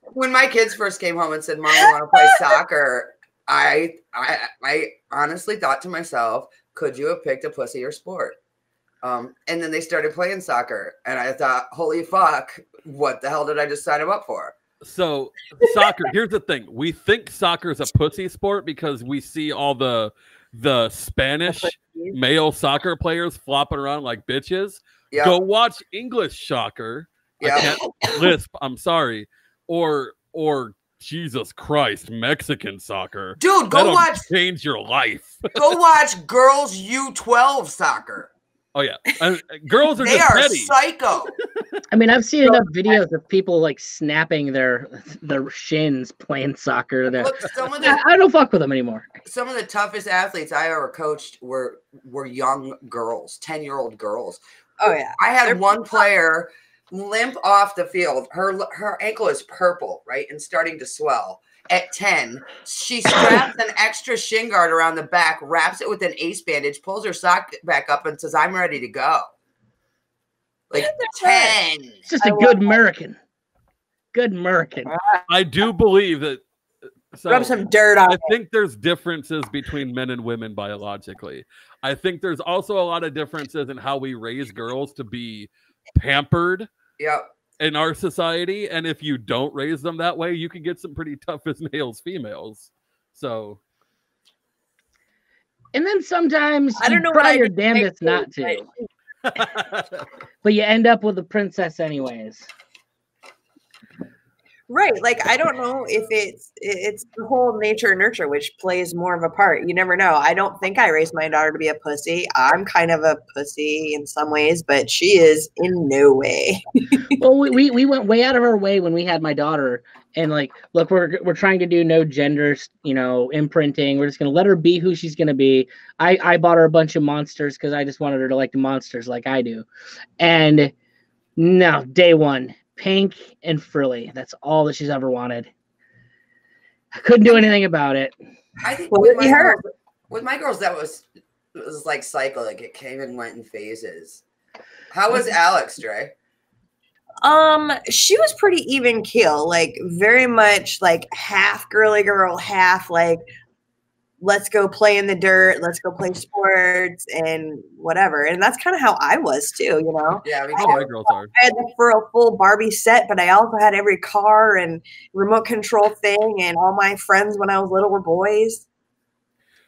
When my kids first came home and said, "Mom, I want to play soccer," I honestly thought to myself, could you have picked a pussier sport? And then they started playing soccer, and I thought, holy fuck, what the hell did I just sign them up for? So soccer, here's the thing. We think soccer is a pussy sport because we see all the Spanish male soccer players flopping around like bitches. Yep. Go watch English soccer. Yep. I can't lisp, I'm sorry. Or Jesus Christ, Mexican soccer. Dude, go watch. Change your life. Go watch girls U12 soccer. Oh, yeah. Girls are they just are petty. Psycho. I mean, I've seen enough videos of people like snapping their shins playing soccer. Look, I don't fuck with them anymore. Some of the toughest athletes I ever coached were young girls, 10-year-old girls. Oh, yeah. I had one player limp off the field. Her ankle is purple, right, and starting to swell. At 10, she straps an extra shin guard around the back, wraps it with an ace bandage, pulls her sock back up, and says, "I'm ready to go." Like 10. It's just a good American. Good American. I do believe that. So rub some dirt on I think there's differences between men and women biologically. I think there's also a lot of differences in how we raise girls to be pampered. Yep. In our society, and if you don't raise them that way, you can get some pretty tough as nails females. So, and then sometimes I don't know try your damnedest not to, but you end up with a princess anyways. Right. Like, I don't know if it's the whole nature and nurture, which plays more of a part. You never know. I don't think I raised my daughter to be a pussy. I'm kind of a pussy in some ways, but she is in no way. Well, we went way out of our way when we had my daughter, and like, look, we're trying to do no gender, imprinting. We're just gonna let her be who she's gonna be. I bought her a bunch of monsters because I just wanted her to like the monsters like I do, and no, day one, pink and frilly. That's all that she's ever wanted. I couldn't do anything about it. I think Well, with my girls, that was like cyclic. It came and went in phases. How was Alex, Dre? She was pretty even keel, like very much like half girly girl, half like let's go play in the dirt, let's go play sports and whatever. And that's kind of how I was too, Yeah, me Oh, too. my girls are. I had for a full Barbie set, but I also had every car and remote control thing, and all my friends when I was little were boys.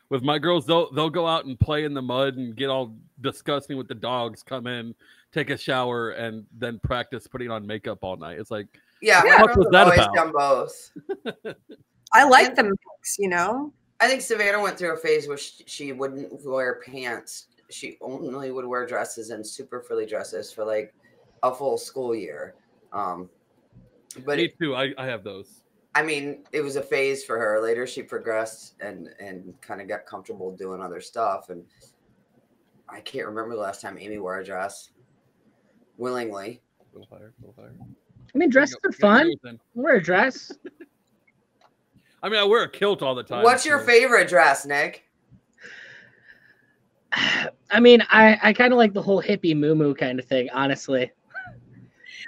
With my girls, they'll go out and play in the mud and get all disgusting with the dogs, come in, take a shower, and then practice putting on makeup all night. It's like, Yeah, Yeah. my What girls was have that always about? done both. I like the mix, I think Savannah went through a phase where she wouldn't wear pants. She only would wear dresses and super frilly dresses for like a full school year. But me too. I have those. I mean, it was a phase for her. Later, she progressed and kind of got comfortable doing other stuff. And I can't remember the last time Amy wore a dress willingly. Little fire. I mean, dresses are fun. Wear a dress. I mean, I wear a kilt all the time. What's your favorite dress, Nick? I mean, I kind of like the whole hippie moo kind of thing, honestly.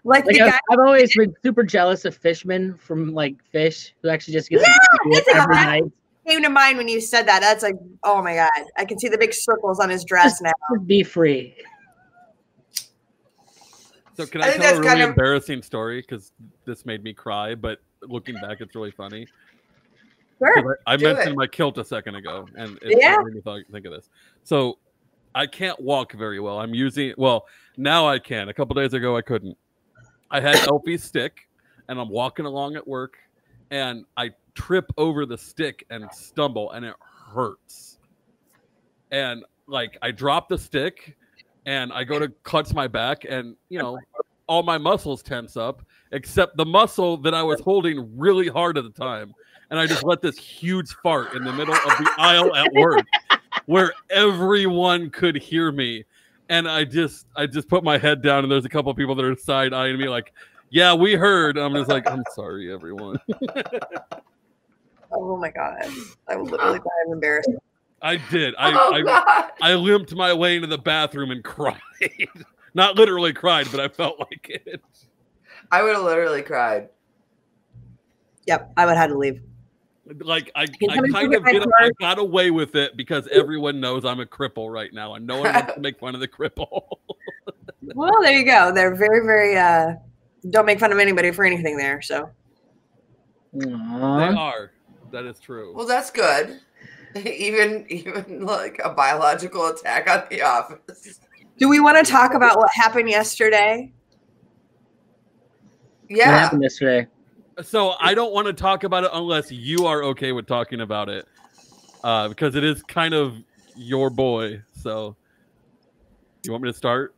like Like the guy. I've always been super jealous of Fishman from like Fish, who actually just gets Yeah, to do it it's a every lot. night. Came to mind when you said that. That's like, oh my god, I can see the big circles on his dress now. Just be free. So can I I think tell a that's really kind of- embarrassing story? Because this made me cry, but looking back, it's really funny. Sure. I Do mentioned it. my kilt a second ago, and it Yeah. made me think of this. So I can't walk very well. Now I can. A couple days ago, I couldn't. I had Elfie's stick, and I'm walking along at work, and I trip over the stick and stumble, and it hurts. And like I drop the stick, and I go to clutch my back, and all my muscles tense up, except the muscle that I was holding really hard at the time. And I just let this huge fart in the middle of the aisle at work where everyone could hear me. And I just put my head down, and there's a couple of people that are side eyeing me like, yeah, we heard. And I'm just like, I'm sorry, everyone. Oh my god, I was literally kind of embarrassed. I did. God. I limped my way into the bathroom and cried. Not literally cried, but I felt like it. I would have literally cried. Yep, I would have to leave. Like I coming kind to of get my I card? got away with it because everyone knows I'm a cripple right now, and no one wants to make fun of the cripple. Well, there you go. They're very, very. Don't make fun of anybody for anything there. So They Aww. are. That is true. Well, that's good. Even like a biological attack on the office. do we want to talk about what happened yesterday? What Yeah. happened yesterday? So I don't want to talk about it unless you are okay with talking about it, because it is kind of your boy. So you want me to start?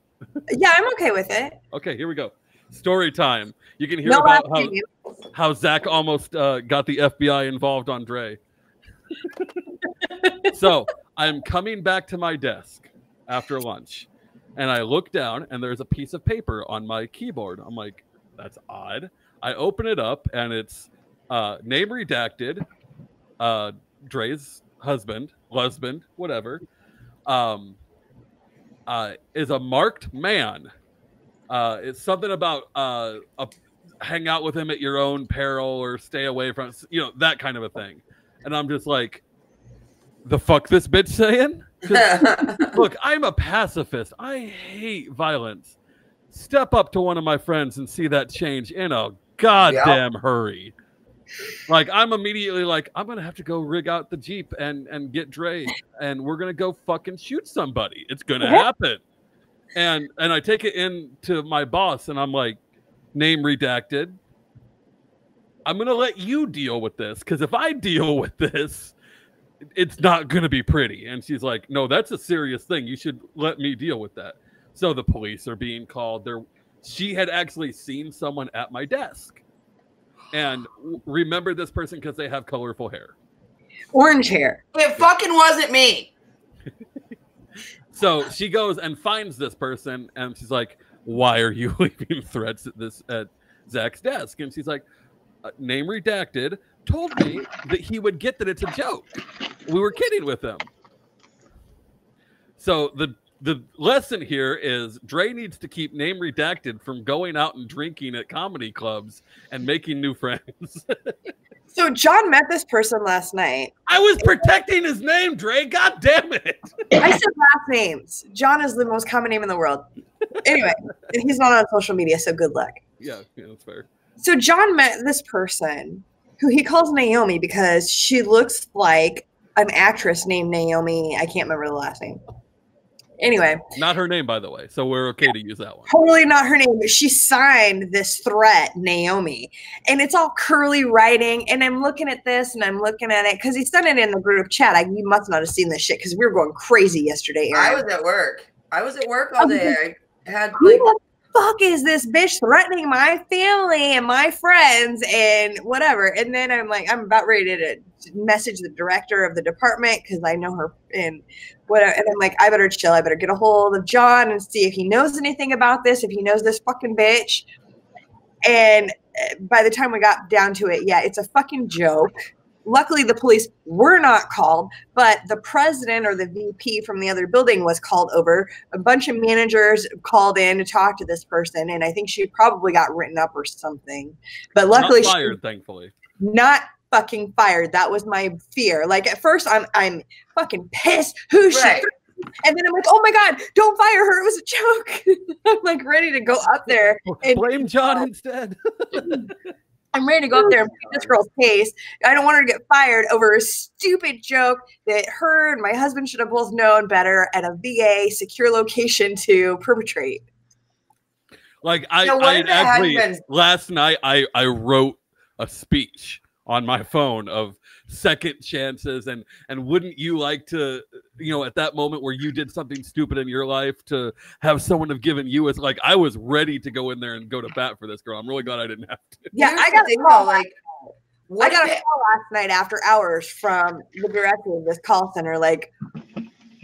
Yeah, I'm okay with it. Okay, here we go. Story time. You can hear No about laughing. how Zach almost got the FBI involved on Dre. So I'm coming back to my desk after lunch, and I look down, and there's a piece of paper on my keyboard. I'm like, that's odd. I open it up, and it's name redacted, Dre's husband, whatever, is a marked man. It's something about hang out with him at your own peril or stay away from, that kind of a thing. And I'm just like, the fuck this bitch saying? 'Cause, look, I'm a pacifist. I hate violence. Step up to one of my friends and see that change in a goddamn hurry. Like, I'm immediately like, I'm gonna have to go rig out the Jeep and get Dre, and we're gonna go fucking shoot somebody. It's gonna happen. And I take it in to my boss, and I'm like, name redacted, I'm going to let you deal with this, because if I deal with this, it's not going to be pretty. And she's like, no, that's a serious thing. You should let me deal with that. So the police are being called. She had actually seen someone at my desk. And remember this person because they have colorful hair. Orange hair. It fucking wasn't me. So she goes and finds this person, and she's like, why are you leaving threats at Zach's desk? And she's like, name redacted, told me that he would get that it's a joke. We were kidding with him. So the lesson here is Dre needs to keep name redacted from going out and drinking at comedy clubs and making new friends. So John met this person last night. I was protecting his name, Dre. God damn it. I said last names. John is the most common name in the world. Anyway, he's not on social media, so good luck. Yeah, that's fair. So John met this person who he calls Naomi because she looks like an actress named Naomi. I can't remember the last name. Anyway. Not her name, by the way, so we're okay to use that one. Totally not her name, but she signed this threat, Naomi. And it's all curly writing, and I'm looking at this, and I'm looking at it, because he sent it in the group chat. You must not have seen this shit, because we were going crazy yesterday, Aaron. I was at work all day. I had Who the fuck is this bitch threatening my family and my friends and whatever? And then I'm about ready to message the director of the department because I know her and whatever. And I'm like, I better chill. I better get a hold of John and see if he knows anything about this, if he knows this fucking bitch. And by the time we got down to it, yeah, it's a fucking joke. Luckily, the police were not called, but the president or the VP from the other building was called over. A bunch of managers called in to talk to this person, and I think she probably got written up or something. But luckily, not fired, thankfully. Not fucking fired. That was my fear. Like at first, I'm fucking pissed. Who's right. she? And then I'm like, oh my God, don't fire her. It was a joke. I'm like ready to go up there and blame John instead. I'm ready to go up there and beat this girl's case. I don't want her to get fired over a stupid joke that her and my husband should have both known better at a VA secure location to perpetrate. Like I actually last night I wrote a speech on my phone of second chances and wouldn't you like to, at that moment where you did something stupid in your life to have someone have given you as like I was ready to go in there and go to bat for this girl. I'm really glad I didn't have to. Yeah, I got a call last night after hours from the director of this call center like,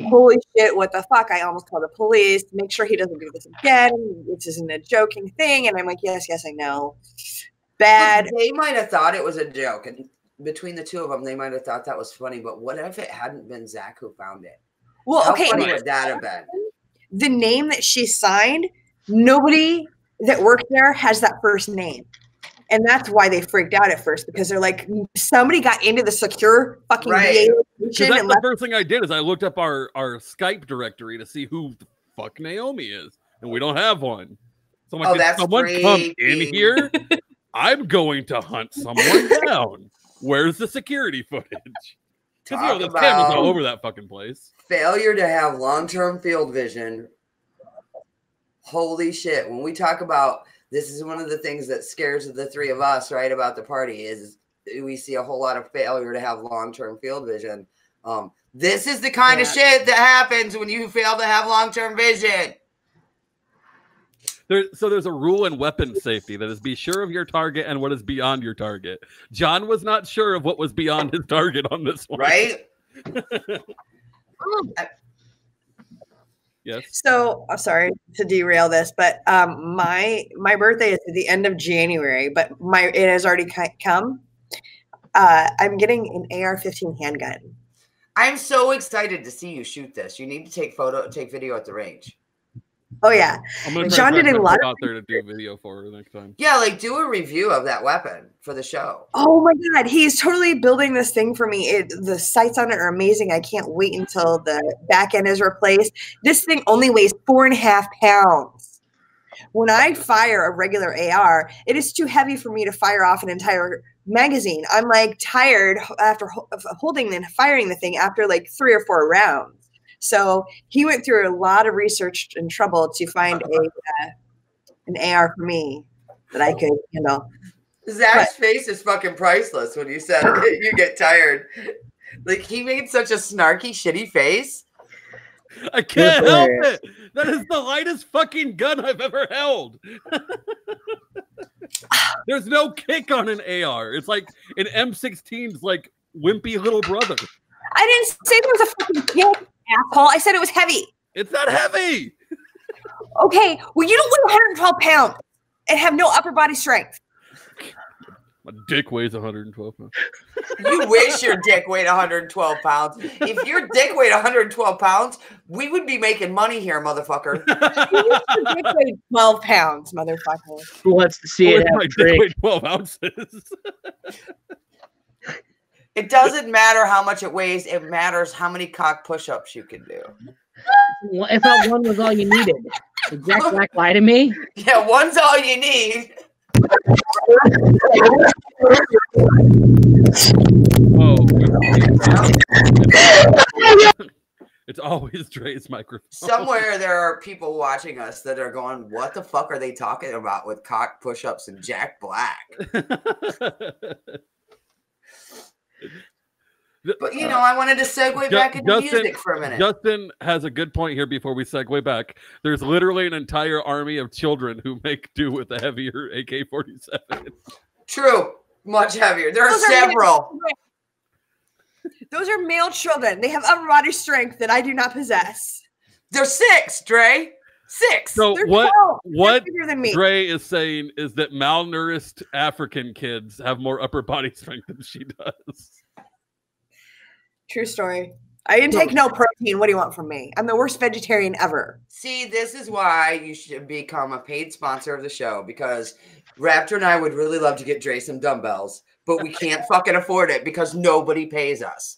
holy shit, what the fuck? I almost called the police. Make sure he doesn't do this again. This isn't a joking thing. And I'm like, yes, I know. Bad. But they might have thought it was a joke, and between the two of them, they might have thought that was funny. But what if it hadn't been Zach who found it? Well, How okay. funny would that have been? The name that she signed, nobody that worked there has that first name. And that's why they freaked out at first, because they're like, somebody got into the secure fucking VA location. That's the first thing I did is I looked up our Skype directory to see who the fuck Naomi is, and we don't have one. So I'm like, did someone come in here? I'm going to hunt someone down. Where's the security footage? Because there's cameras all over that fucking place. Failure to have long-term field vision. Holy shit. When we talk about this is one of the things that scares the three of us, right, about the party is we see a whole lot of failure to have long-term field vision. This is the kind of shit that happens when you fail to have long-term vision. So there's a rule in weapon safety that is be sure of your target and what is beyond your target. John was not sure of what was beyond his target on this one. Right? Yes. So I'm sorry to derail this, but my birthday is at the end of January, but it has already come. I'm getting an AR-15 handgun. I'm so excited to see you shoot this. You need to take video at the range. Oh yeah, I'm gonna John did a lot out there to do video for her next time. Yeah, like do a review of that weapon for the show. Oh my God, he's totally building this thing for me. The sights on it are amazing. I can't wait until the back end is replaced. This thing only weighs 4.5 pounds. When I fire a regular AR, it is too heavy for me to fire off an entire magazine. I'm like tired after holding and firing the thing after like 3 or 4 rounds. So he went through a lot of research and trouble to find an AR for me that I could handle. Zach's face is fucking priceless when you said it. You get tired. Like, he made such a snarky, shitty face. I can't help it. That is the lightest fucking gun I've ever held. There's no kick on an AR. It's like an M16's like wimpy little brother. I didn't say there was a fucking kick, asshole. I said it was heavy. It's not heavy. Okay, well, you don't weigh 112 pounds and have no upper body strength. My dick weighs 112 pounds. You wish your dick weighed 112 pounds. If your dick weighed 112 pounds, we would be making money here, motherfucker. Your dick weighed 12 pounds, motherfucker. Who wants to see it? My dick weighed 12 ounces. It doesn't matter how much it weighs. It matters how many cock push-ups you can do. I thought one was all you needed. Did Jack Black lie to me? Yeah, one's all you need. Whoa. It's always Dre's microphone. Somewhere there are people watching us that are going, what the fuck are they talking about with cock push-ups and Jack Black? But, you know, I wanted to segue back into music for a minute. Justin has a good point here before we segue back. There's literally an entire army of children who make do with a heavier AK-47. True. Much heavier. There are several. Those are male children. They have upper body strength that I do not possess. They're 6, Dre. 6. So They're what 12. They're bigger than me. Dre is saying is that malnourished African kids have more upper body strength than she does. True story. I intake no protein. What do you want from me? I'm the worst vegetarian ever. See, this is why you should become a paid sponsor of the show, because Raptor and I would really love to get Dre some dumbbells, but we can't fucking afford it because nobody pays us.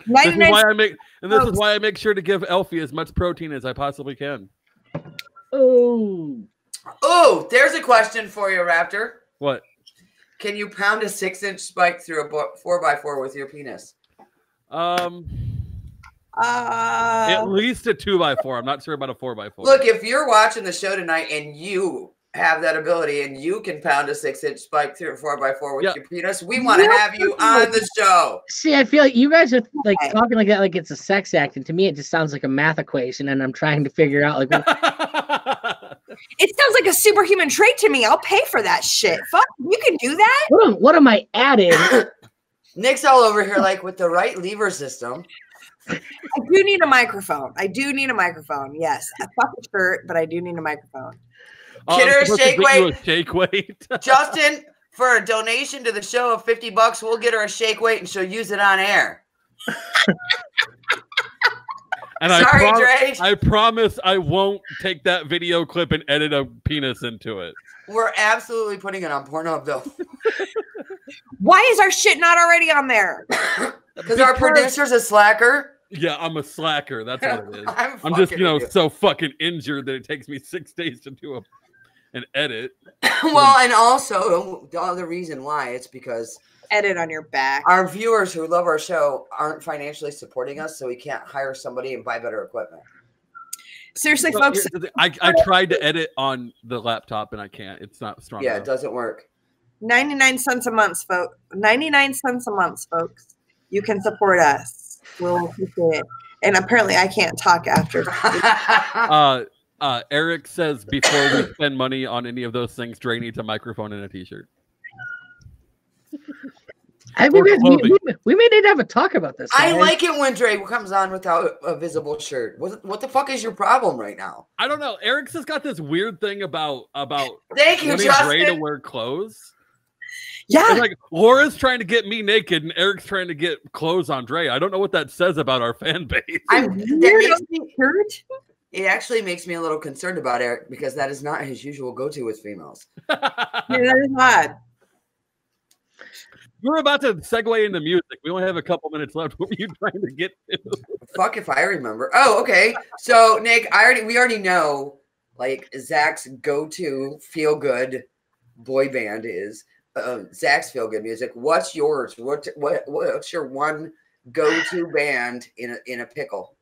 This is why I make sure to give Elfie as much protein as I possibly can. Oh, there's a question for you, Raptor. What? Can you pound a 6-inch spike through a 4x4 with your penis? At least a 2x4. I'm not sure about a 4x4. Look, if you're watching the show tonight and you have that ability and you can pound a 6-inch spike through a 4x4 with your penis, we want to have you on the show. See, I feel like you guys are like talking like that, like it's a sex act, and to me, it just sounds like a math equation, and I'm trying to figure out like. It sounds like a superhuman trait to me. I'll pay for that shit. Fuck, you can do that. What am I adding? Nick's all over here like with the right lever system. I do need a microphone. Yes, I fuck a shirt, but I do need a microphone. Get her a shake weight. Shake weight. Justin, for a donation to the show of $50, we'll get her a shake weight and she'll use it on air. And Sorry, Dre. I promise I won't take that video clip and edit a penis into it. We're absolutely putting it on Pornhub, though. Why is our shit not already on there? Because our producer's a slacker. Yeah, I'm a slacker. That's what it is. I'm just, so fucking injured that it takes me 6 days to do an edit. Well, and also the other reason why it's because edit on your back. Our viewers who love our show aren't financially supporting us, so we can't hire somebody and buy better equipment. Seriously, folks. I tried to edit on the laptop and I can't. It's not strong enough. It doesn't work. 99 cents a month, folks. 99 cents a month, folks. You can support us. We'll appreciate it. And apparently I can't talk after. Eric says before we spend money on any of those things, Dre needs a microphone and a t-shirt. We may need to have a talk about this. I like it when Dre comes on without a visible shirt. What the fuck is your problem right now? I don't know. Eric's has got this weird thing about Thank you, Justin. Dre to wear clothes. Yeah. It's like Laura's trying to get me naked and Eric's trying to get clothes on Dre. I don't know what that says about our fan base. It actually makes me a little concerned about Eric because that is not his usual go-to with females. That is odd. We're about to segue into music. We only have a couple minutes left. What were you trying to get to? Fuck if I remember. Oh, okay. So Nick, we already know like Zach's go-to feel-good boy band is Zach's feel-good music. What's yours? What's your one go-to band in a pickle?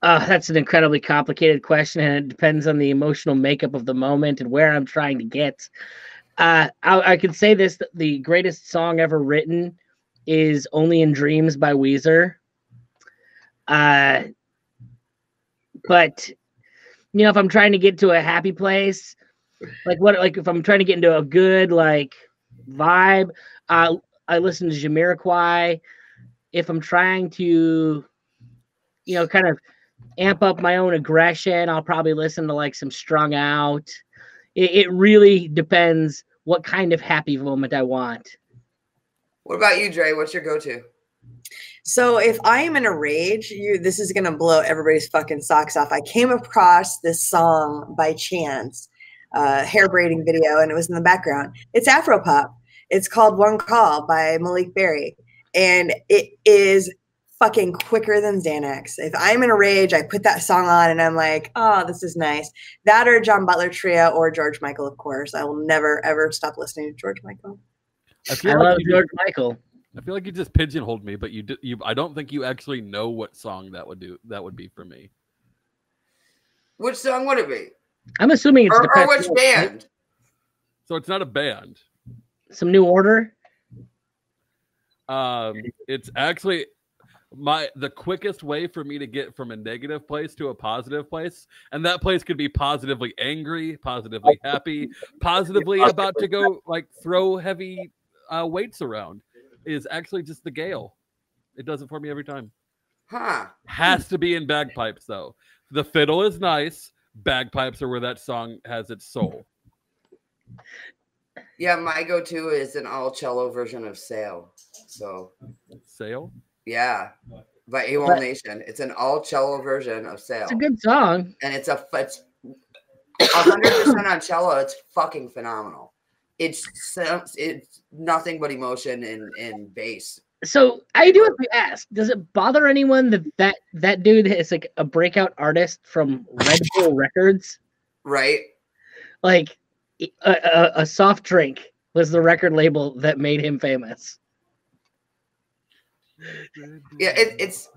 That's an incredibly complicated question, and it depends on the emotional makeup of the moment and where I'm trying to get. I could say this: that the greatest song ever written is "Only in Dreams" by Weezer. But you know, if I'm trying to get to a happy place, like if I'm trying to get into a good like vibe, I listen to Jamiroquai. If I'm trying to, you know, kind of amp up my own aggression, I'll probably listen to like some Strung Out. It really depends what kind of happy moment I want. What about you, Dre? What's your go-to? So if I am in a rage, this is gonna blow everybody's fucking socks off. I came across this song by chance, hair braiding video, and it was in the background. It's Afropop. It's called One Call by Malik Berry, and it is fucking quicker than Xanax. If I'm in a rage, I put that song on and I'm like, oh, this is nice. That or John Butler Trio or George Michael, of course. I will never ever stop listening to George Michael. I love George Michael. I feel like you just pigeonholed me, but I don't think you actually know what song that would be for me. Which song would it be? I'm assuming it's or which band? So it's not a band. Some New Order. It's actually the quickest way for me to get from a negative place to a positive place, and that place could be positively angry, positively happy, positively about to go like throw heavy weights around, is actually just the Gale. It does it for me every time. Huh. Has to be in bagpipes though. The fiddle is nice. Bagpipes are where that song has its soul. Yeah, my go-to is an all cello version of Sail. So Sail? Yeah, by AWOL Nation. It's an all cello version of Sail. It's a good song, and it's 100% on cello. It's fucking phenomenal. It's nothing but emotion and bass. So I do have to ask: does it bother anyone that dude is like a breakout artist from Red Bull Records? Right. Like a soft drink was the record label that made him famous. Yeah, it's.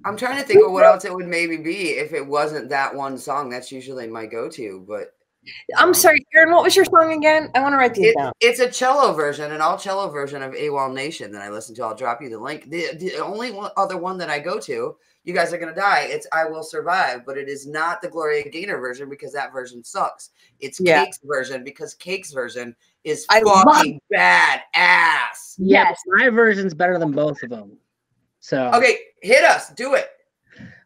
I'm trying to think of what else it would maybe be if it wasn't that one song. That's usually my go-to, but. I'm sorry, Aaron, what was your song again? I want to write these down. It's a cello version, an all cello version of AWOL Nation that I listen to. I'll drop you the link. The only other one that I go to, you guys are going to die, it's I Will Survive, but it is not the Gloria Gaynor version because that version sucks. It's Cake's version because Cake's version is fucking badass. Yes, my version's better than both of them. So okay, hit us. Do it.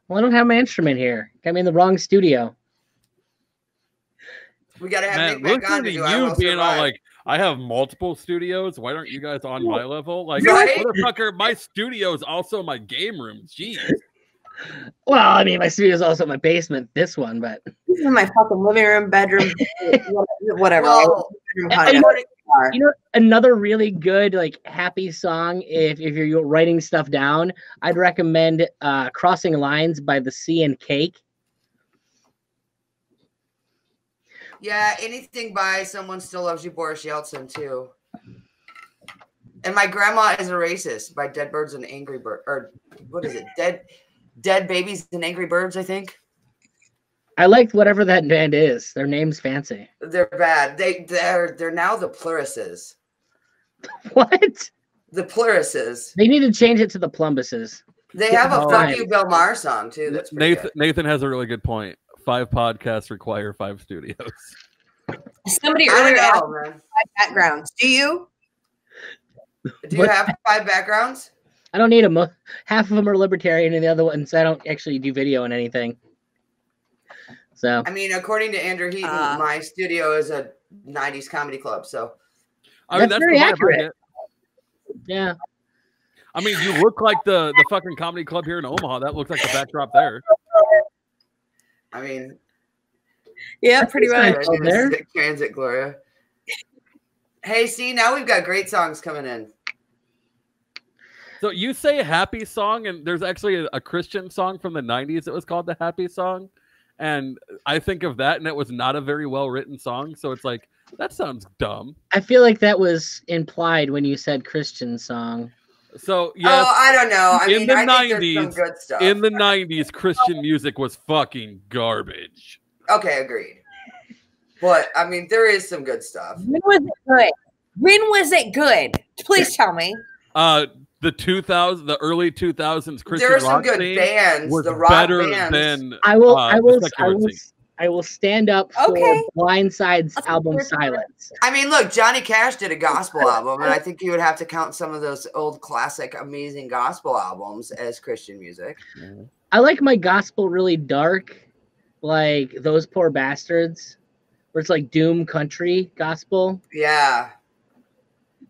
Well, I don't have my instrument here. Got me in the wrong studio. We gotta have Nick back on to do you being all like, I have multiple studios. Why aren't you guys on my level? Like, motherfucker, my studio is also my game room. Jeez. Well, I mean, my studio is also my basement. This one, but this is my fucking living room, bedroom, whatever. Well, you know, another really good like happy song. If you're writing stuff down, I'd recommend "Crossing Lines" by The Sea and Cake. Yeah, anything by Someone Still Loves You, Boris Yeltsin, too. And My Grandma is a Racist by Dead Birds and Angry Birds. Or what is it? Dead Babies and Angry Birds, I think. I liked whatever that band is. Their name's fancy. They're bad. They're now the Plurises. What? The Plurises. They need to change it to the Plumbuses. They have a Fuck You Bill Maher song, too. That's Nathan has a really good point. 5 podcasts require 5 studios. Somebody earlier asked 5 backgrounds. Do you? Do you have 5 backgrounds? I don't need them. Half of them are libertarian, and the other ones I don't actually do video and anything. So I mean, according to Andrew Heaton, my studio is a 90s comedy club. So I mean, that's very accurate. Yeah. I mean, you look like the fucking comedy club here in Omaha. That looks like the backdrop there. I mean, yeah, pretty much. Transit Gloria. Hey, see, now we've got great songs coming in. So you say a happy song, and there's actually a Christian song from the 90s that was called The Happy Song. And I think of that, and it was not a very well-written song. So it's like, that sounds dumb. I feel like that was implied when you said Christian song. So yes, I don't know. I in mean, the I 90s, think there's some good stuff. In the 90s, Christian music was fucking garbage. Okay, agreed. But I mean, there is some good stuff. When was it good? When was it good? Please tell me. The early 2000s Christian There are some rock good scene bands. was The rock better bands. than I will the secular scene. I will stand up for Okay. Blindside's That's album fair. Silence. I mean, look, Johnny Cash did a gospel album, and I think you would have to count some of those old classic, amazing gospel albums as Christian music. I like my gospel really dark, like Those Poor Bastards, where it's like doom country gospel. Yeah.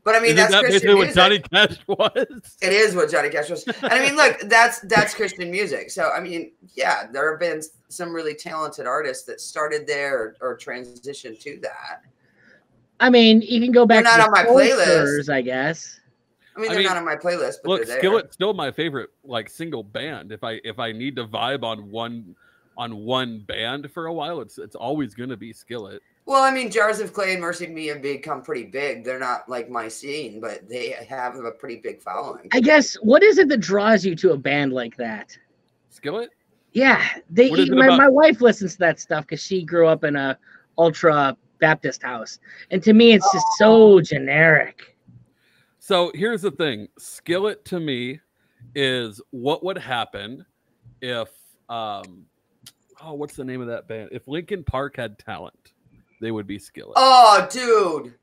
But I mean, Isn't that's that Christian basically what music. Johnny Cash was? It is what Johnny Cash was. And I mean, look, that's Christian music. So, I mean, yeah, there have been some really talented artists that started there or transitioned to that. I mean, you can go back They're to not the on my playlist. Soulsters, I guess. I mean, they're not on my playlist, but Look, they're there. Skillet's still my favorite like single band. If I need to vibe on one band for a while, it's always gonna be Skillet. Well, I mean, Jars of Clay and Mercy Me have become pretty big. They're not like my scene, but they have a pretty big following. I guess, what is it that draws you to a band like that? Skillet? Yeah, What is it about? my wife listens to that stuff because she grew up in a ultra Baptist house, and to me, it's just so generic. So here's the thing. Skillet to me is what would happen if what's the name of that band? If Linkin Park had talent, they would be Skillet. Oh, dude,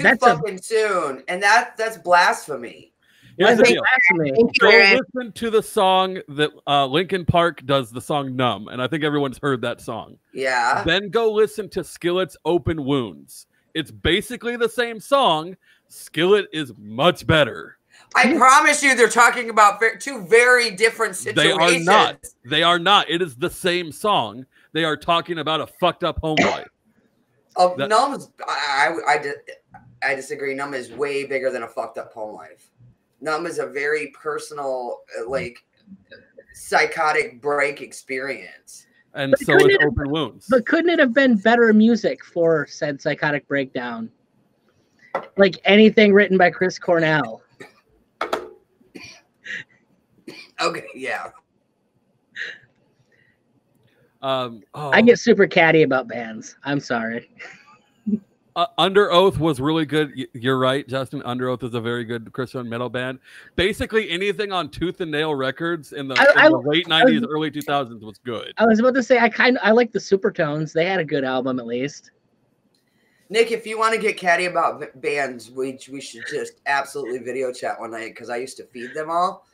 That's fucking soon, and that's blasphemy. Here's the Why is deal. that blasphemy? Thank you, Go Aaron. listen to the song that Linkin Park does, the song Numb, and I think everyone's heard that song. Yeah. Then go listen to Skillet's Open Wounds. It's basically the same song. Skillet is much better. I promise you, they're talking about two very different They situations. are not. They are not. It is the same song. They are talking about a fucked up home life. Oh, That- Numb's. I disagree. Numb is way bigger than a fucked up home life. Numb is a very personal, like, psychotic break experience. And But so is couldn't it- Open Wounds. But couldn't it have been better music for said psychotic breakdown? Like anything written by Chris Cornell. Okay, yeah. I get super catty about bands. I'm sorry. Under Oath was really good. You're right, Justin. Under Oath is a very good Christian metal band. Basically, anything on Tooth and Nail Records in the late 90s, early 2000s was good. I was about to say I like the Supertones. They had a good album at least. Nick, if you want to get catty about bands, we should just absolutely video chat one night because I used to feed them all.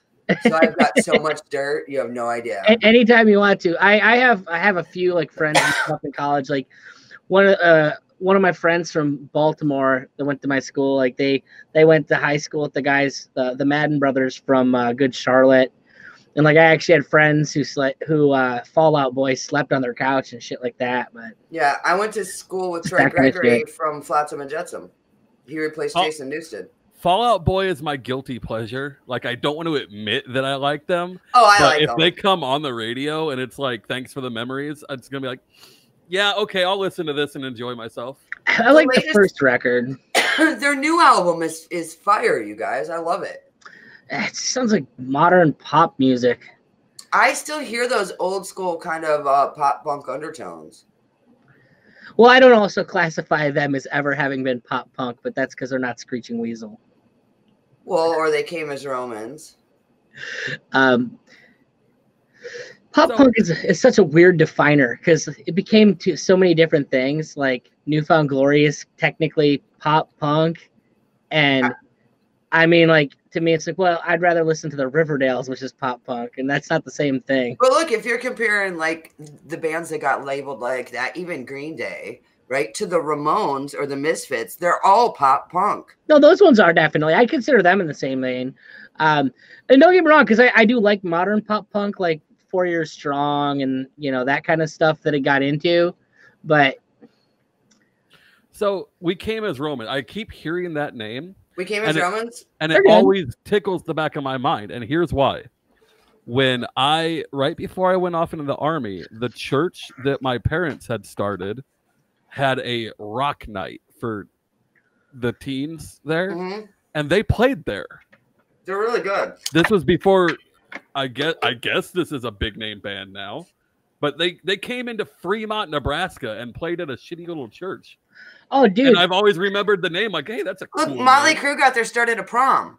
So I've got so much dirt, you have no idea. Anytime you want to. I have a few like friends and stuff in college. Like one of my friends from Baltimore that went to my school. Like they went to high school with the guys, the Madden brothers from Good Charlotte. And like I actually had friends who Fall Out Boy slept on their couch and shit like that. But Yeah, I went to school with Trey That kind of Gregory shit. from Flotsam and Jetsam. He replaced Jason Newsted. Fallout Boy is my guilty pleasure. Like, I don't want to admit that I like them. Oh, I but like if them. they come on the radio and it's like, thanks for the memories, it's going to be like, yeah, okay, I'll listen to this and enjoy myself. I like the latest- first record. Their new album is fire, you guys. I love it. It sounds like modern pop music. I still hear those old school kind of pop punk undertones. Well, I don't also classify them as ever having been pop punk, but that's because they're not Screeching Weasel. Well, or they came as Romans. Pop So- punk is such a weird definer because it became so many different things. Like Newfound Glory is technically pop punk, and I mean, like to me, it's like, well, I'd rather listen to the Riverdales, which is pop punk, and that's not the same thing. But look, if you're comparing like the bands that got labeled like that, even Green Day, right, to the Ramones or the Misfits, they're all pop punk. No, those ones are definitely. I consider them in the same vein. And don't get me wrong, because I do like modern pop punk, like 4 Years Strong, and that kind of stuff that it got into. But So we came as Roman. I keep hearing that name, We came as And it- Romans. and They're it good. always tickles the back of my mind. And here's why. Right before I went off into the army, the church that my parents had started had a rock night for the teens there, Mhm. and they played there. They're really good. This was before, I guess this is a big name band now, but they came into Fremont, Nebraska, and played at a shitty little church. Oh, dude! And I've always remembered the name. Like, hey, that's a cool Look, Motley name. Crue got their start at a prom.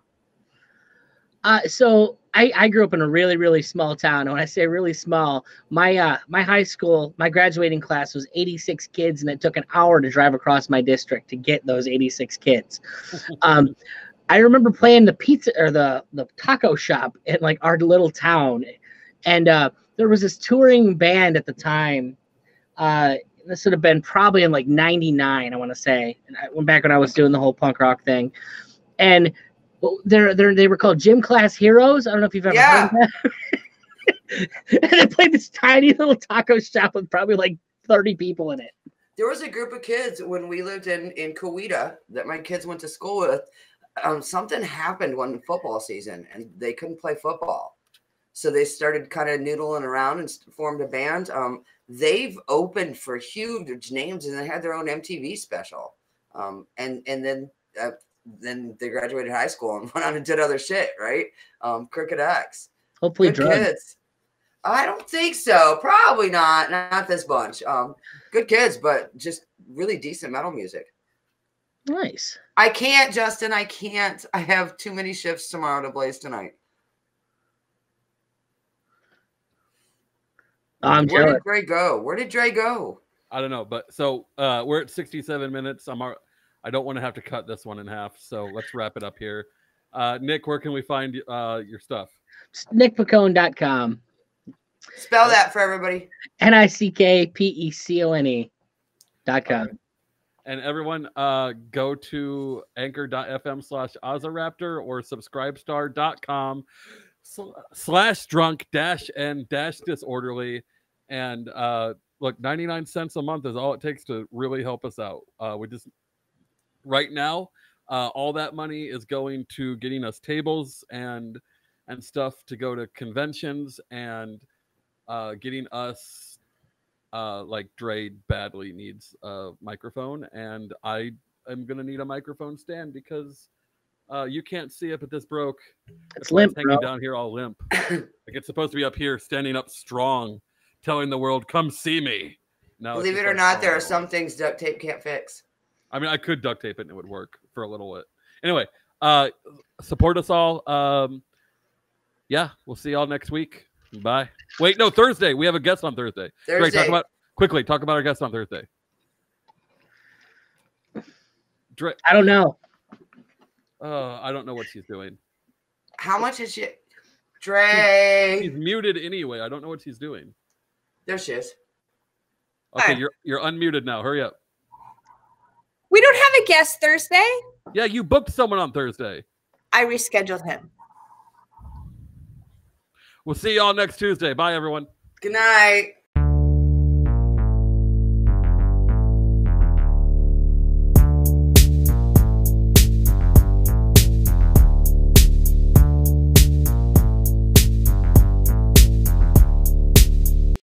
So I grew up in a really, really small town. And when I say really small, my high school, my graduating class was 86 kids, and it took an hour to drive across my district to get those 86 kids. I remember playing the pizza or the taco shop in like our little town, and there was this touring band at the time. This would have been probably in like '99, I want to say. And I went back when I was doing the whole punk rock thing, and they were called Gym Class Heroes. I don't know if you've ever heard of that. And they played this tiny little taco shop with probably like 30 people in it. There was a group of kids when we lived in Coweta that my kids went to school with. Something happened one football season, and they couldn't play football. So they started kind of noodling around and formed a band. They've opened for huge names, and they had their own MTV special. And then they graduated high school and went on and did other shit, right? Crooked X. Hopefully good kids. I don't think so. Probably not. Not this bunch. Good kids, but just really decent metal music. Nice. I can't, Justin. I can't. I have too many shifts tomorrow to blaze tonight. Where did Dre go? Where did Dre go? I don't know, but so we're at 67 minutes. I don't want to have to cut this one in half, so let's wrap it up here. Nick, where can we find your stuff? NickPicone.com. Spell that for everybody. NickPecone.com. And everyone, go to anchor.fm/Ozaraptor or subscribestar.com/drunk-and-disorderly. And look, 99 cents a month is all it takes to really help us out. We just right now, all that money is going to getting us tables and stuff to go to conventions and getting us. Like Dre badly needs a microphone, and I am gonna need a microphone stand because you can't see it, but this broke. It's limp, hanging down here all limp. Like it's supposed to be up here, standing up strong, telling the world, "Come see me." Now, believe it or not, there are some things duct tape can't fix. I mean, I could duct tape it and it would work for a little bit. Anyway, support us all. Yeah, we'll see y'all next week. Bye. Wait, no, Thursday. We have a guest on Thursday. Great, talk about our guest on Thursday. Dre, I don't know. I don't know what she's doing. How much is she? Dre. She's muted anyway. I don't know what she's doing. There she is. Okay, Hi. you're unmuted now. Hurry up. We don't have a guest Thursday. Yeah, you booked someone on Thursday. I rescheduled him. We'll see y'all next Tuesday. Bye, everyone. Good night.